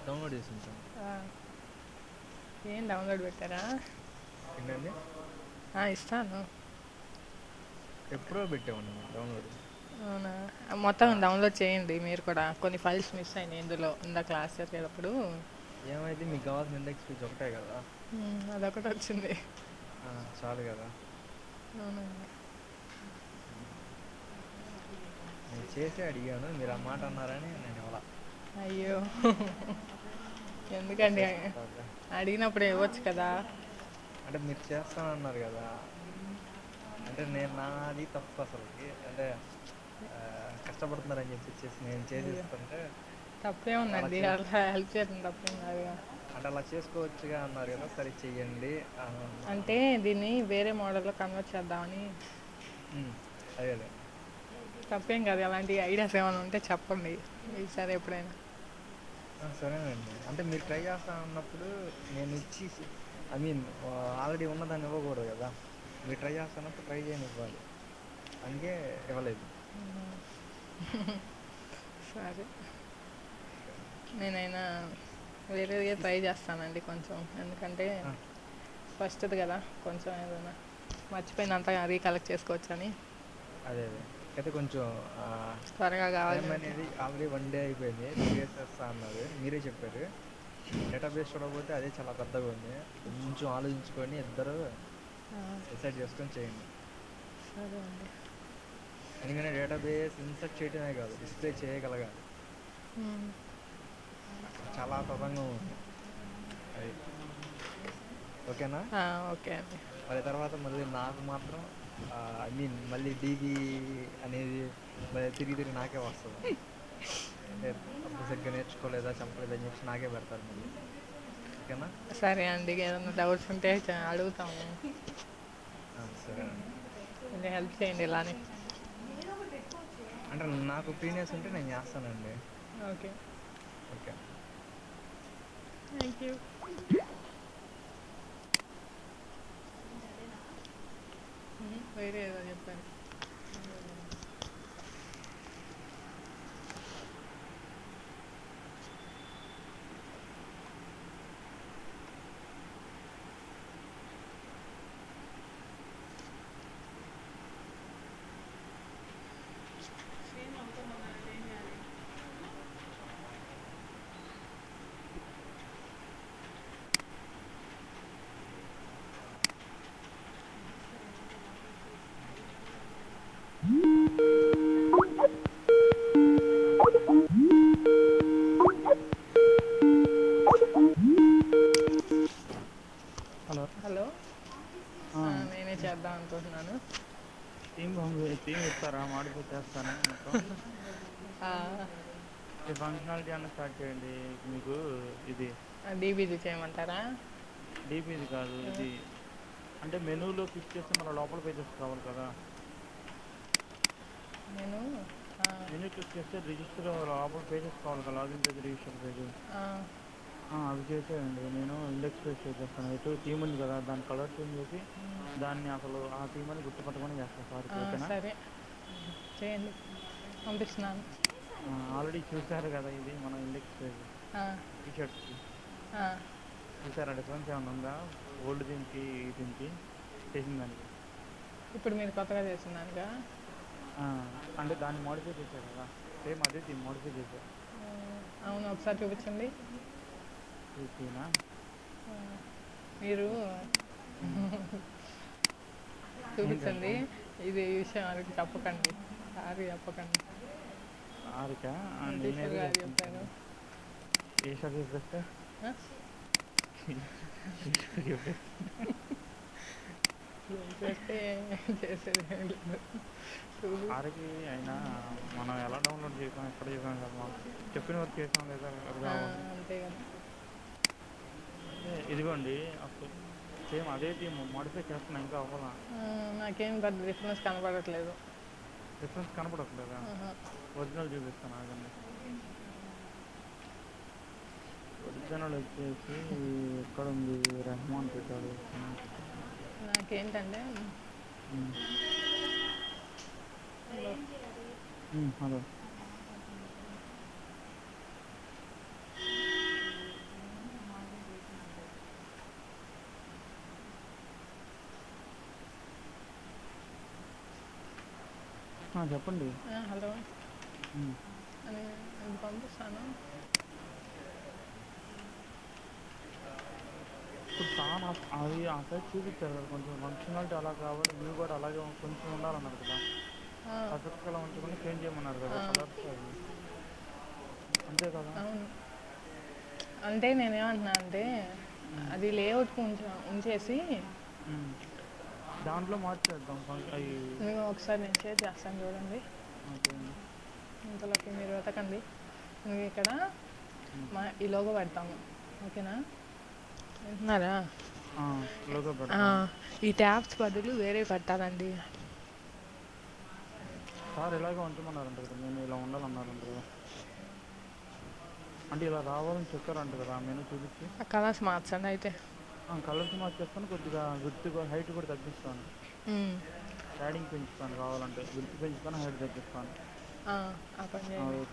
డౌన్లోడ్ చేసి ఉంటాను. ఏం డౌన్లోడ్ పెట్టారా? ఏంటండి? ఇస్తాను. ఎప్పుడో పెట్టామండి మేము డౌన్లోడ్. అవునా? మొత్తం డౌన్లోడ్ చేయండి మీరు కూడా. కొన్ని ఫైల్స్ మిస్ అయినాయి ఇందులో ఇందా క్లాస్ చెప్పేటప్పుడు. ఏమైతే మీకు కావాల్సిన ఇండెక్స్ పేజ్ ఒకటే కదా, అదొకటి వచ్చింది. చాలు కదా. అవునండి. నేను చేసే అడిగాను, మీరు ఆ మాట అన్నారని నేను ఇవ్వాల. అయ్యో, ఎందుకండి అడిగినప్పుడు ఇవ్వచ్చు కదా. అంటే మీరు చేస్తానన్నారు కదా, అంటే నేను నాది తప్పు అసలుకి, అంటే కష్టపడుతున్నారని చెప్పి నేను చేసేస్తుంటే. తప్పేముందండి, అలా హెల్ప్ చేయడం తప్పేం కాదుగా. అంటే అలా చేసుకోవచ్చుగా అన్నారు కదా, సరే చెయ్యండి. అంటే దీన్ని వేరే మోడల్లో కన్వర్ట్ చేద్దామని. అదే తప్పేం కాదు, అలాంటి ఐడియాస్ ఏమైనా ఉంటే చెప్పండి ఈసారి ఎప్పుడైనా. సరేనండి. అంటే మీరు ట్రై చేస్తానన్నప్పుడు నేను ఇచ్చి, ఐ మీన్ ఆల్రెడీ ఉన్నదాన్ని ఇవ్వకూడదు కదా, మీరు ట్రై చేస్తున్నప్పుడు ట్రై చేయని ఇవ్వాలి, అందుకే ఇవ్వలేదు. సరే, నేనైనా వేరేగా ట్రై చేస్తానండి కొంచెం, ఎందుకంటే ఫస్ట్ది కదా, కొంచెం ఏదైనా మర్చిపోయినంత రీకలెక్ట్ చేసుకోవచ్చని. అదే అయితే కొంచెం త్వరగా కావాలి అనేది. ఆల్రెడీ 1 డే అయిపోయింది, 3 days చేస్తా అన్నారు, మీరే చెప్పారు. డేటాబేస్ చూడకపోతే అదే చాలా పెద్దగా ఉంది, కొంచెం ఆలోచించుకొని ఇద్దరు డిసైడ్ చేసుకొని చేయండి. సరే అండి. ఎందుకంటే డేటాబేస్ ఇన్సర్ట్ చేయడమే కాదు, డిస్ప్లే చేయగలగాలి, చాలా తతంగా ఉంది అది. ఓకేనా? ఓకే అండి. మరి తర్వాత మళ్ళీ నాకు మాత్రం ఐ మీన్ మళ్ళీ డీబీ అనేది మళ్ళీ తిరిగి నాకే వస్తుంది, అంటే అప్పుడు సరిగ్గా నేర్చుకోలేదా చెప్పలేదా అని చెప్పి నాకే పెడతారు మళ్ళీ. ఓకేనా? సరే అండి, ఏదైనా డౌట్స్ ఉంటే అడుగుతాము. సరేనండి, హెల్ప్ చేయండి ఇలానే. అంటే నాకు ఫ్రీనెస్ ఉంటే నేను చేస్తానండి. ఓకే. Okay, thank you. వేరే ఏదో చెప్పాను. హలో, నేనే చేద్దాం అనుకుంటున్నాను. టీం ఇస్తారా? మాడిఫై చేస్తాను ఫంక్షనాలిటీ అన్న స్టార్ట్ చేయండి. మీకు ఇది డీబీది చేయమంటారా? డీపీది కాదు, ఇది అంటే మెనూలో క్లిక్ చేస్తే మన లోపల పేజెస్ కావాలి కదా. మెనూ క్లిక్ చేస్తే రిజిస్టర్ లోపల పేజెస్ కావాలి కదా, లాగిన్ పేజ్, రిజిస్టర్ పేజ్. అవి చేసేయండి. నేను ఇండెక్స్ పేజ్ చేసేస్తాను. ఎటు థీమ్ ఉంది కదా, దాని కలర్ చేంజ్ చేసి దాన్ని అసలు ఆ థీమ్ అని గుర్తుపట్టుకొని చేస్తాను సార్. ఓకేనా? సరే చేయండి, పంపిస్తున్నాను. ఆల్రెడీ చూసారు కదా, ఇది మన ఇండెక్స్ పేజ్ టీషర్ట్స్కి. చూసారా డిఫరెన్స్ ఏమైనా ఉందా ఓల్డ్ దీనికి దీనికి చేసిన దానికి? ఇప్పుడు మీరు కొత్తగా చేసిందానిగా? అంటే దాన్ని మోడిఫై చేశారు కదా, సేమ్ అదే థీమ్ మోడిఫై చేశారు. అవును, ఒకసారి చూపించండి. చూసినా మీరు చూపించండి. ఇది విషయం అది చెప్పకండి, సారీ చెప్పకండి. ఆరికా టీచర్ గారు చెప్పారు. ఏ షర్ట్ చెప్పేస్తే చేస్తే చేసేది ఆరికి అయినా మనం ఎలా డౌన్లోడ్ చేసాం, ఎక్కడ చేసాం కదా, మనం చెప్పిన వర్క్ చేసాం లేదా? అంతే కదా. ఇదిగోండి అప్పుడు సేమ్ అదే థీమ్ మోడిఫై చేస్తున్నా, ఇంకా అవ్వాలా? నాకేం పెద్ద డిఫరెన్స్ కనపడట్లేదు. డిఫరెన్స్ కనపడట్లేదా? ఒరిజినల్ చూపిస్తాను ఆగండి. ఒరిజినల్ వచ్చేసి ఎక్కడ ఉంది, రెహమాన్ పెట్టాడు. నాకేంటంటే హలో, చెప్పండి. హలో అని పంపిస్తాను. ఇప్పుడు చాలా అది ఆ సైడ్ చూపించారు కదా, కొంచెం ఫంక్షనాలిటీ అలా కావాలి, వ్యూ కూడా అలాగే కొంచెం ఉండాలన్నారు కదా, పర్ఫెక్ట్గా అలా ఉంచుకొని చేంజ్ చేయమన్నారు కదా కలర్స్ అవి, అంతే కదా? అవును, అంటే నేనేమంటున్నా అంటే అది లేఅవుట్ కొంచెం ఉంచేసి దాంట్లో మార్చేద్దాం అవి. మేము ఒకసారి నేను షేర్ చేస్తాను చూడండి. ఇంతలోకి మీరు వెతకండి. నువ్వు ఇక్కడ ఈ లోగో పెడతాము, ఓకేనా? వింటున్నారా? లోగో ఈ ట్యాబ్స్ బదులు వేరే పెట్టాలండి సార్. ఇలాగే ఉంచమన్నారంట కదా, నేను ఇలా ఉండాలన్నారంట కదా, అంటే ఇలా రావాలని చెప్పారంట కదా, నేను చూపించి. కలర్స్ మార్చండి అయితే. కలర్స్ మార్చేస్తాను, కొద్దిగా విడ్త్ హైట్ కూడా తగ్గిస్తాను, షేడింగ్ పెంచుతాను, కావాలంటే విడ్త్ పెంచుతాను, హైట్ తగ్గిస్తాను.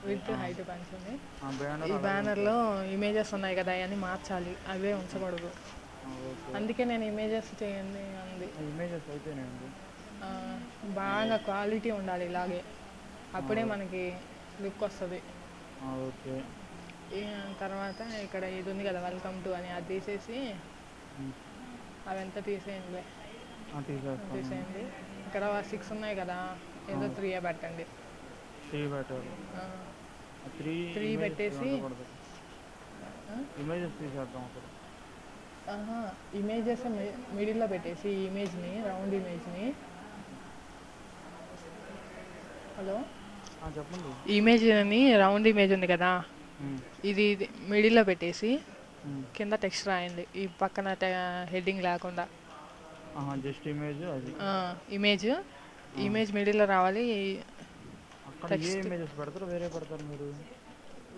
విత్ హైట్ పెంచండి. ఈ బ్యానర్లో ఇమేజెస్ ఉన్నాయి కదా, అవన్నీ మార్చాలి, అవే ఉంచకూడదు. అందుకే నేను ఇమేజెస్ చేయండి అంది. ఇమేజెస్ అయితేనేండి బాగా క్వాలిటీ ఉండాలి ఇలాగే, అప్పుడే మనకి లుక్ వస్తుంది. ఓకే. తర్వాత ఇక్కడ ఇది ఉంది కదా, వెల్కమ్ టు అని, అది తీసేసి అవంతా తీసేయండి. తీసేయండి. ఇక్కడ 6 ఉన్నాయి కదా, ఏదో 3 పెట్టండి. 3 పెట్టేసి ఇమేజెస్ తీసేద్దాం. ఇమేజెస్ మిడిల్లో పెట్టేసి ఈ ఇమేజ్ని, రౌండ్ ఇమేజ్ని. హలో, చెప్పండి. ఇమేజ్ని రౌండ్ ఇమేజ్ ఉంది కదా, ఇది మిడిల్లో పెట్టేసి కింద టెక్స్ట్ రాయండి, ఈ పక్కన హెడ్డింగ్ లేకుండా. జస్ట్ ఇమేజ్, అది ఇమేజ్ మిడిల్లో రావాలి. ఇమేజెస్ పెడతారు, వేరే పెడతారు మీరు?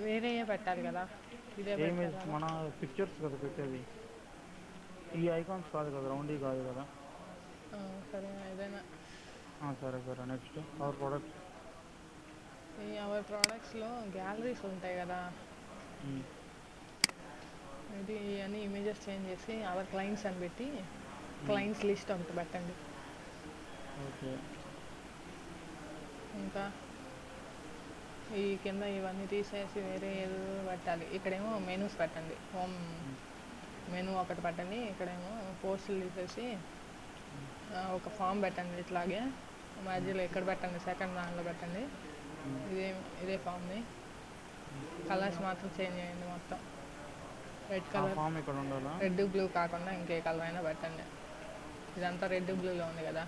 వేరే పెట్టాలి కదా, ఇదే ఇమేజ్ మన పిక్చర్స్ కదా పెట్టేది, ఈ ఐకాన్స్ కాదు కదా, రౌండ్ కాదు కదా. సరే, ఏదైనా సరే సరే. Next hour products. ఈ అవర్ ప్రోడక్ట్స్లో గ్యాలరీస్ ఉంటాయి కదా, ఇది అన్ని ఇమేజెస్ చేంజ్ చేసి అవర్ క్లయింట్స్ అని పెట్టి క్లయింట్స్ లిస్ట్ ఒకటి పెట్టండి. ఓకే. ఇంకా ఈ కింద ఇవన్నీ తీసేసి వేరే ఏదో పెట్టాలి. ఇక్కడేమో మెనూస్ పెట్టండి, హోమ్ మెనూ ఒకటి పెట్టండి. ఇక్కడేమో పోస్టులు తీసేసి ఒక ఫామ్ పెట్టండి, ఇట్లాగే మధ్యలో ఎక్కడ పెట్టండి, సెకండ్ దానిలో పెట్టండి. ఇదే ఫామ్ని కలర్స్ మాత్రం చేంజ్ చేయండి మొత్తం. రెడ్ కలర్, రెడ్ బ్లూ కాకుండా ఇంకే కలర్ అయినా పెట్టండి. ఇదంతా రెడ్ బ్లూలో ఉంది కదా.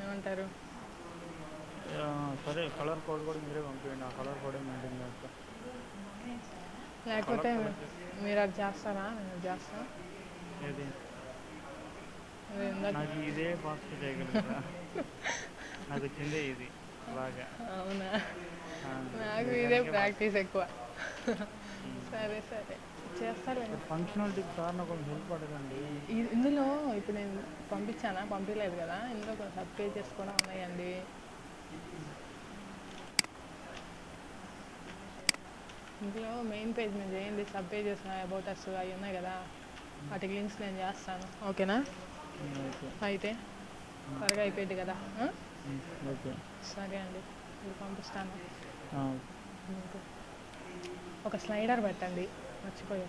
ఏమంటారు? సరే, కలర్ కోడ్ కూడా మీరే పంపించండి, ఆ కలర్ కోడ్ మెయింటైన్ చేస్తా. లేకపోతే మీరు అది చేస్తారా? నేను చేస్తా. ఏది? నాకు ఇదే ఫాస్ట్ చేయగలుగుతా, నాకు వచ్చిందే ఇది. అలాగా అవునా, ఆ, నాకు మీరు ఇదే కనుక ప్రాక్టీస్ ఎక్కువ. సరే సరే చేస్తారులేండి. ఫంక్షనాలిటీకి సార్ కొంచెం హెల్ప్ అడగండి. ఇందులో ఇప్పుడు నేను పంపించానా, పంపించలేదు కదా, ఇందులో కొన్ని సబ్ పేజెస్ కూడా ఉన్నాయండి. ఇందులో మెయిన్ పేజ్ మీద చేయండి, సబ్ పేజెస్ అబౌట్ అస్ అవి ఉన్నాయి కదా, వాటికి లింక్స్ నేను చేస్తాను. ఓకేనా? ఓకే అయితే త్వరగా అయిపోయింది కదా. ఓకే సరే అండి, ఇది పంపిస్తాను. ఆ, మీకు ఒక స్లైడర్ పెట్టండి, మర్చిపోయా.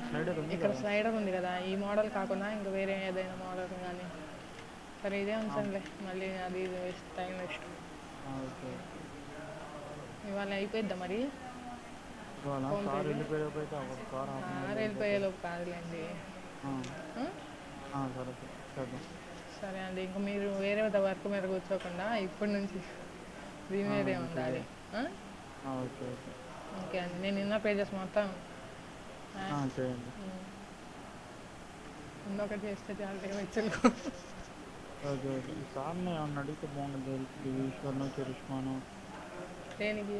స్లైడర్ ఉంది ఇక్కడ కదా. స్లైడర్ ఉంది కదా, ఈ మోడల్ కాకుండా ఇంకా వేరే ఏదైనా మోడల్ కానీ. సరే ఇదే ఉంచండిలే, మళ్ళీ అది ఇది వేస్ట్, టైం వేస్ట్. ఓకే ఇవాళ అయిపోయిద్దా మరి? ఇవాళ ఫోన్ సార్ పేజ్ వెళ్ళిపోయేలోపు అయితే అవ్వదు. సార్ ఆరు వెళ్ళిపోయేలోపు కాదులేండి. సరే సరే చేద్దాం. సరే అండి, ఇంక మీరు వేరే వర్క్ మీద కూర్చోకుండా ఇప్పటి నుంచి దీని మీదే ఉండాలి. ఓకే ఓకే ఓకే అండి, నేను ఇన్న పేజెస్ మొత్తం చేయండి. ఇంకొకటి చేస్తే చాలా వచ్చులు. ఓకే ఓకే సార్ని ఏమన్నా అడిగితే బాగుంటుంది. ఈశ్వర్ను చరిష్మాను దేనికి?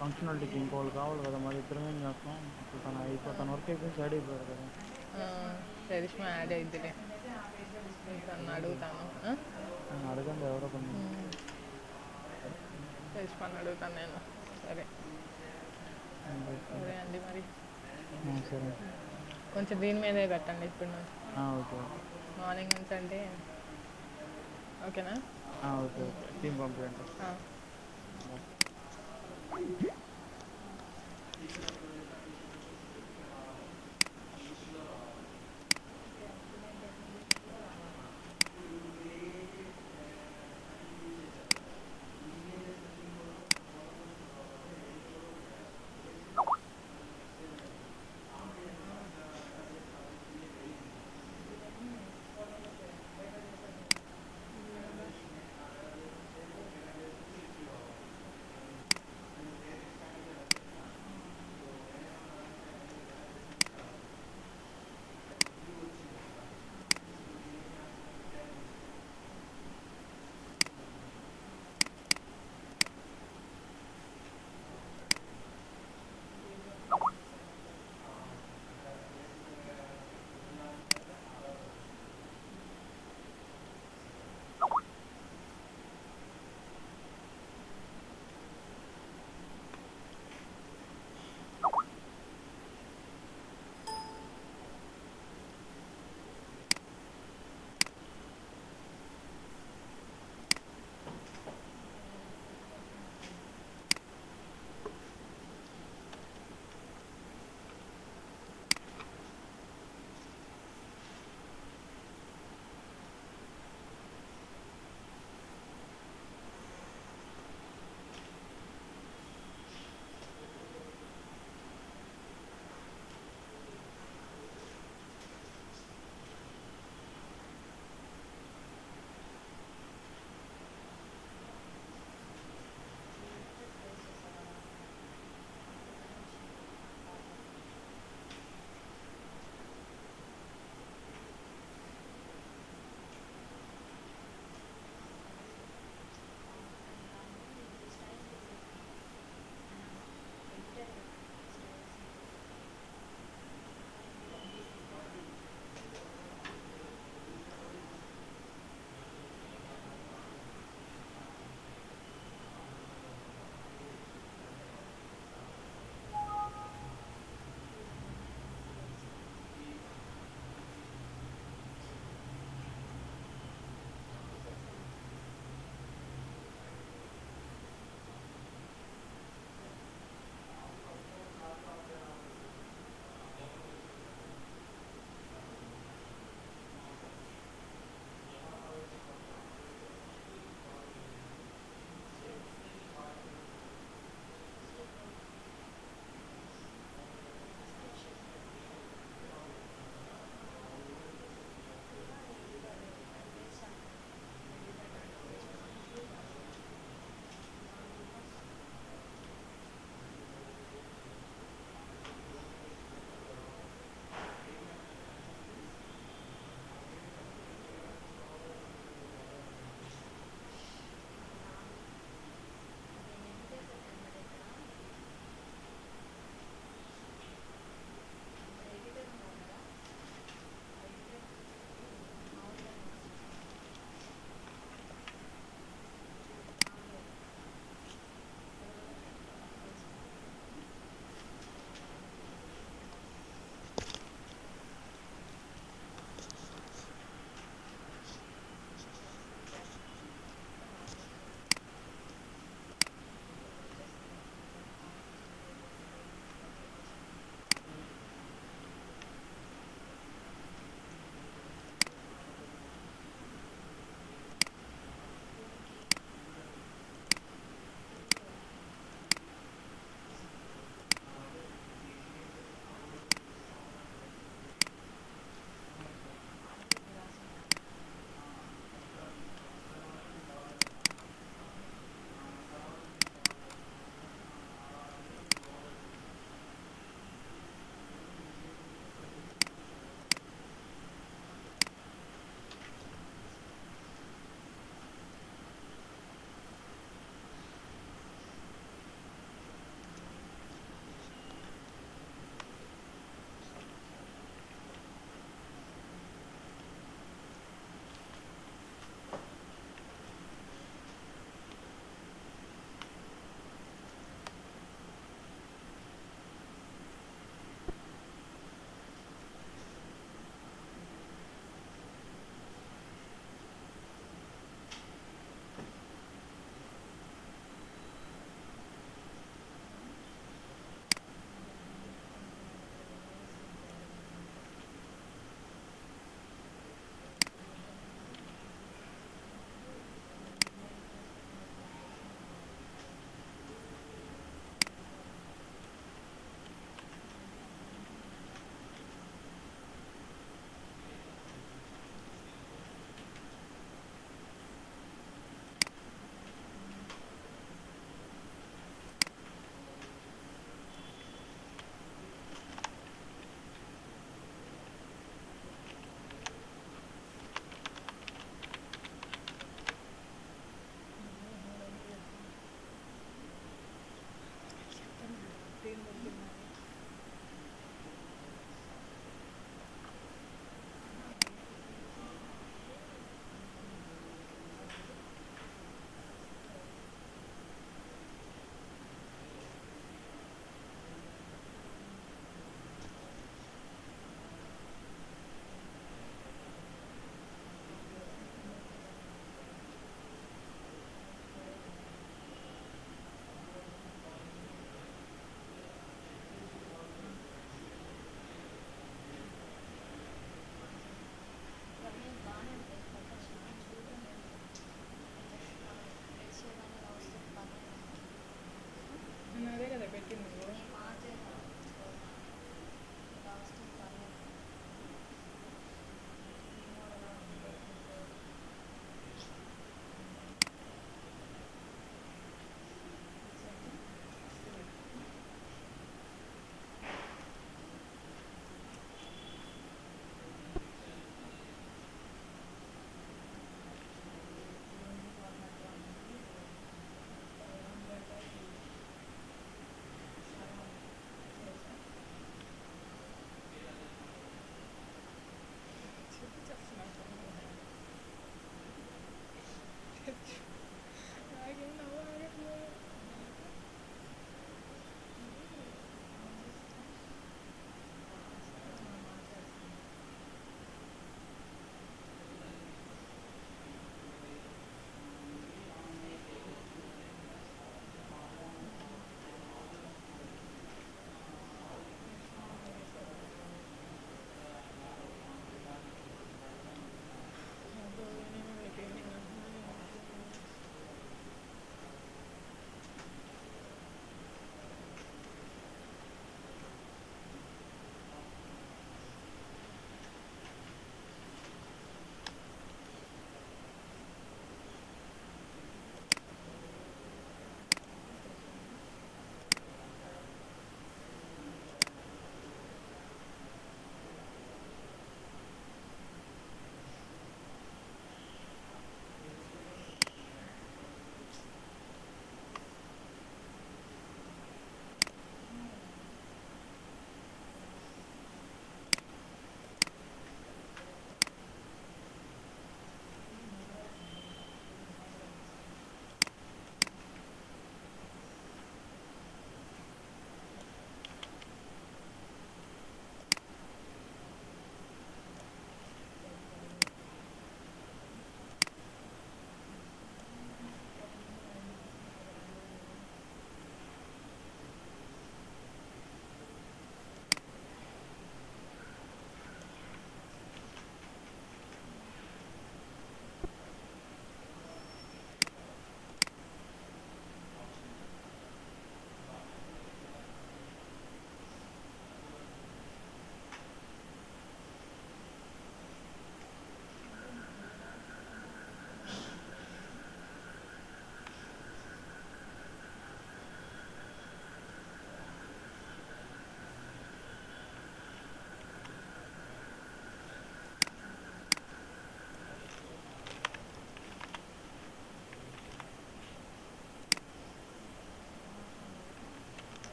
ఫంక్షనాలిటీకి ఇంకోళ్ళు కావాలి కదా, మరి ఇద్దరం ఏం చేస్తాం. ఇప్పుడు తన వర్క్ అయిపోయి సైడ్ అయిపోయారు కదా. చరిష్మా యాడ్ అయిద్దిలే, తను అడుగుతాను. అడగండి ఎవరో కొంచెం. చరిష్మాని అడుగుతాను నేను. సరే సరే అండి, మరి సరే కొంచెం దీని మీదే పెట్టండి ఇప్పుడు నుంచి. ఓకే ఓకే మార్నింగ్ నుంచి అంటే. ఓకేనా? ఓకే ఓకే టీం పంపించండి.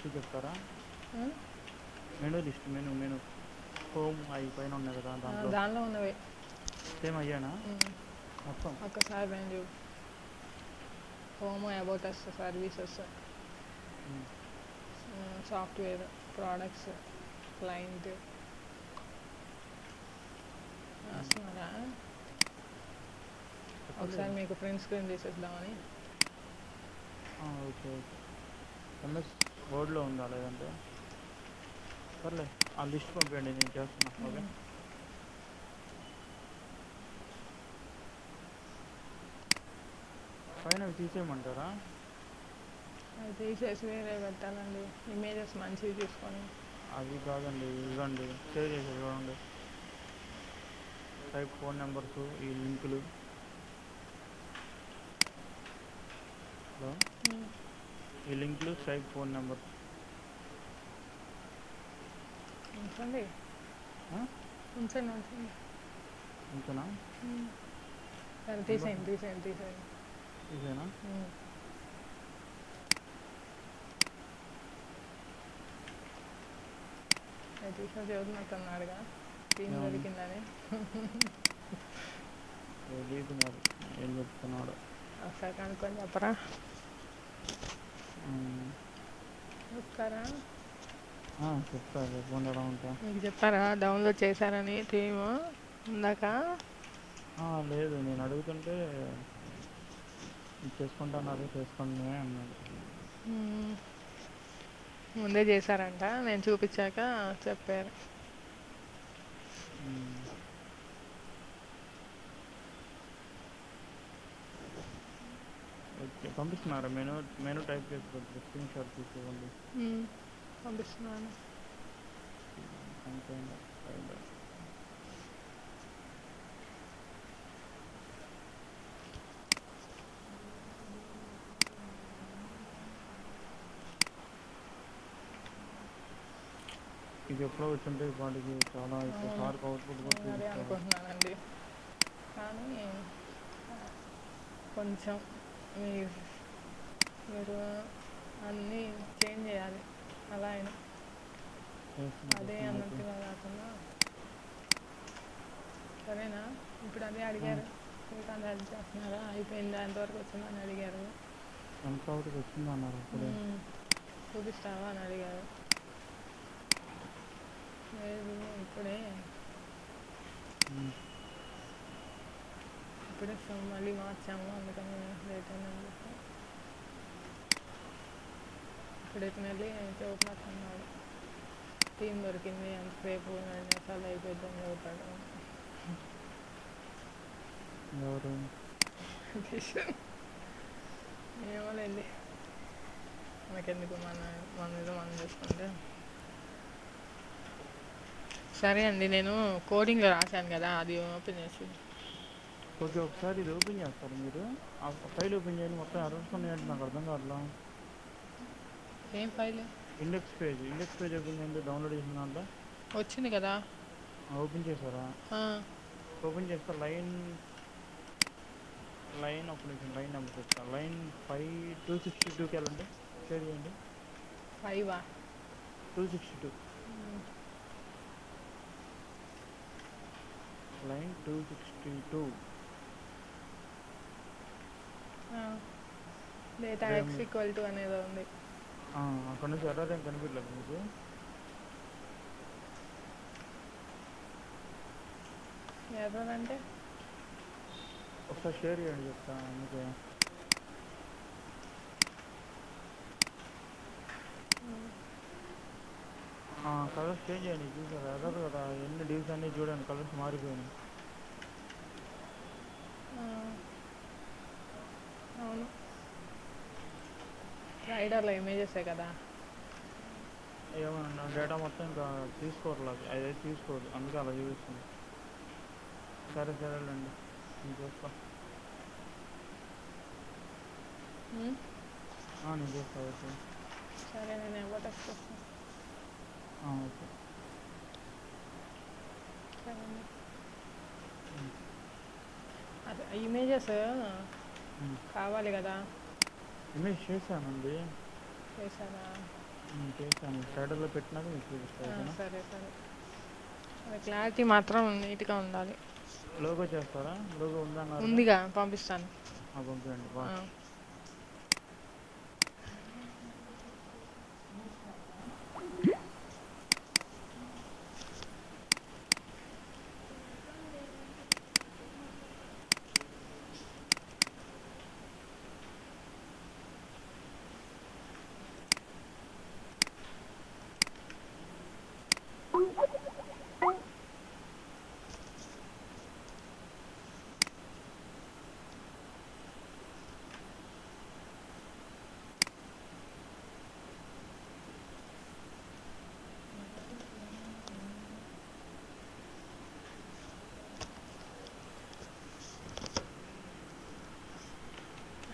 లిస్ట్ చెప్తారా? ఉం? మెనూ లిస్ట్ మెనూ హోమ్ అవి పైన ఉన్నాయి కదా దాంట్లో దానిలో ఉన్నవి సేమ్ అయ్యానా మొత్తం? ఒక్కసారి నేను చూడు. Home, about us, services, software, products, client. రాస్తున్నారా? ఒకసారి మీకు ప్రింట్ స్క్రీన్ తీసేద్దామని. Okay okay. ఎంఎస్ వర్డ్లో ఉందా లేదంటే? సర్లే ఆ లిస్ట్ పంపించండి, నేను చేస్తున్నా. ఓకే పైన అవి తీసేయమంటారా? అది తీసేసి వేరే పెట్టాలండి. ఇమేజెస్ మంచివి తీసుకొని. అవి కాదండి, ఇవ్వండి సేవ్ చేసి చూడండి. టైప్ ఫోన్ నెంబర్స్, ఈ లింకులు. హలో, ఈ లింకులు టైప్ ఫోన్ నెంబర్. ఉంచండి ఉంచండి ఉంచండి. ఇంతనా? సరే తీసేయండి తీసేయండి తీసేయండి. ఇదేనా? తీసా చదువుతున్నట్టున్నాడుగా టీం దొరికిందని. తెలియదు ఏం చెప్తున్నాడు. ఒకసారి కనుక్కొని చెప్పరా? చెప్తారా? చెప్తా, చెప్పండి ఎలా ఉంటా. మీకు చెప్పారా డౌన్లోడ్ చేశారని టీము ఇందాక? లేదు, నేను అడుగుతుంటే చేసుకుంటున్నారు చేసుకోండి అన్నాడు. ముందే చేశారంట, నేను చూపించాక చెప్పారు. ఓకే, పంపిస్తున్నారా? మెనూ టైప్ చేసి స్క్రీన్ షాట్ తీసుకోండి. పంపిస్తున్నాను. ఇది ఎప్పుడో వచ్చింటే వాటికి చాలా షార్ప్ అవుట్పుట్ కూడా అదే అనుకుంటున్నానండి. కానీ కొంచెం మీరు అన్నీ చేంజ్ చేయాలి అలా అయినా. అదే అన్నట్టుగా కాకుండా. సరేనా? ఇప్పుడు అదే అడిగారు, శ్రీకాంత్ హెల్ప్ చేస్తున్నారా, అయిపోయిందా, ఎంతవరకు వచ్చిందని అడిగారు. ఎంతవరకు వచ్చిందా అన్నారు. చూపిస్తావా అని అడిగారు. లేదు ఇప్పుడే మళ్ళీ మార్చాము అందుకని లేట్ అయిందని చెప్పి ఇప్పుడైతే మళ్ళీ చదువుతున్నట్టున్నాడు. టీం దొరికింది ఎంతసేపు 2 నిమిషాలు అయిపోద్దని చదువుతాడు. ఎవరు? ఏమోలేండి, మనకెందుకు, మన మీద మనం చేసుకుంటే. సరే అండి, నేను కోడింగ్లో రాశాను కదా, అది ఓపెన్ చేసి. ఓకే, ఒకసారి ఇది ఓపెన్ చేస్తారు మీరు. ఆ ఫైల్ ఓపెన్ చేయండి. మొత్తం ఎర్రర్స్ ఉన్నాయంటే నాకు అర్థం కావట్లా. ఏం ఫైల్? ఇండెక్స్ పేజ్ ఓపెన్ చేయండి. డౌన్లోడ్ చేసిన దాంట్లో వచ్చింది కదా. ఓపెన్ చేశారా? ఓపెన్ చేస్తే లైన్ ఒక నిమిషం, లైన్ నెంబర్ చెప్తా. లైన్ 262కి వెళ్ళండి. షేర్ చేయండి. 262 line 262. Data X equal to అనేది ఉంది. అక్కడ నుంచి ఎర్రర్ ఏం కనిపించలేదు మీకు? ఎర్రర్ అంటే ఒకసారి షేర్ చేయండి చెప్తా. అందుకే కలర్స్ చేంజ్ చేయండి. చూసారా ఎర్రర్ కదా, ఎన్ని డీల్స్ అన్నీ చూడండి, కలర్స్ మారిపోయినాయి. అవును, రైడర్లో ఇమేజెసే కదా. ఏమన్నా డేటా మొత్తం ఇంకా తీసుకోవట్లేదు, అదైతే తీసుకోదు, అందుకే అలా చూపిస్తుంది. సరేలేండి, నేను చూస్తా. నేను చూస్తా. ఓకే సరే, నేను ఎవరు టెక్స్ట్ చేస్తాను. ఓకే సరే, అదే ఇమేజెస్ కావాలి కదా. ఇమేజ్ చేశానండి. చేశారా? చేస్తాను టైటిల్లో పెట్టినాక మీకు చూపిస్తాను. సరే సరే, అది క్లారిటీ మాత్రం నీట్గా ఉండాలి. లోగో చేస్తారా? లోగో ఉందన్నారు. ఉందిగా, పంపిస్తాను. పంపించండి బా.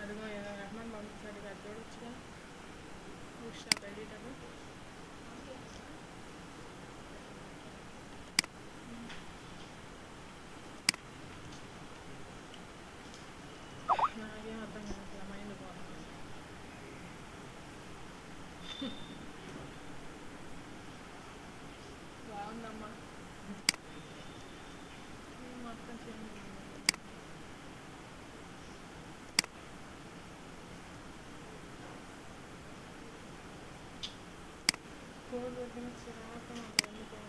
అదిగో రెహమాన్ పంపించాడు, అది చూడొచ్చుగా. షాప్ ఎడిటర్ నాకేం అర్థం కాదు, మైండ్ పోతుంది. బాగుందమ్మా, మొత్తం చేంజ్ అయింది. కోడ్ పెట్టిన చిరాకు నాకు ఎందుకో.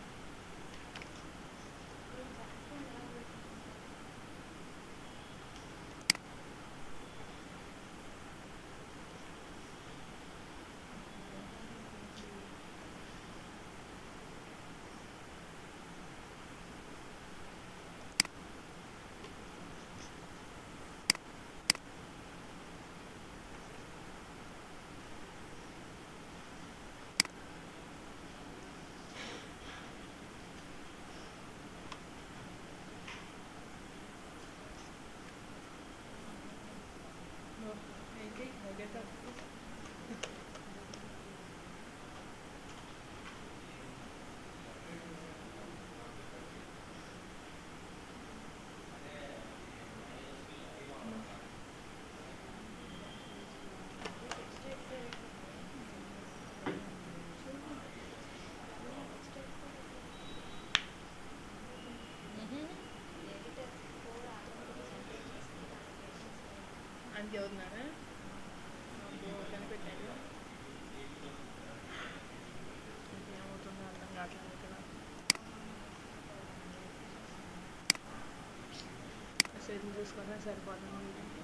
ఏంటి ఎడిటర్ అని చదువుతున్నారా? కనిపెట్టాడు. ఏమవుతుందో అర్థం కావట్లేదు ఇక్కడ. మెసేజ్ చూసుకుంటే సరిపోతుంది.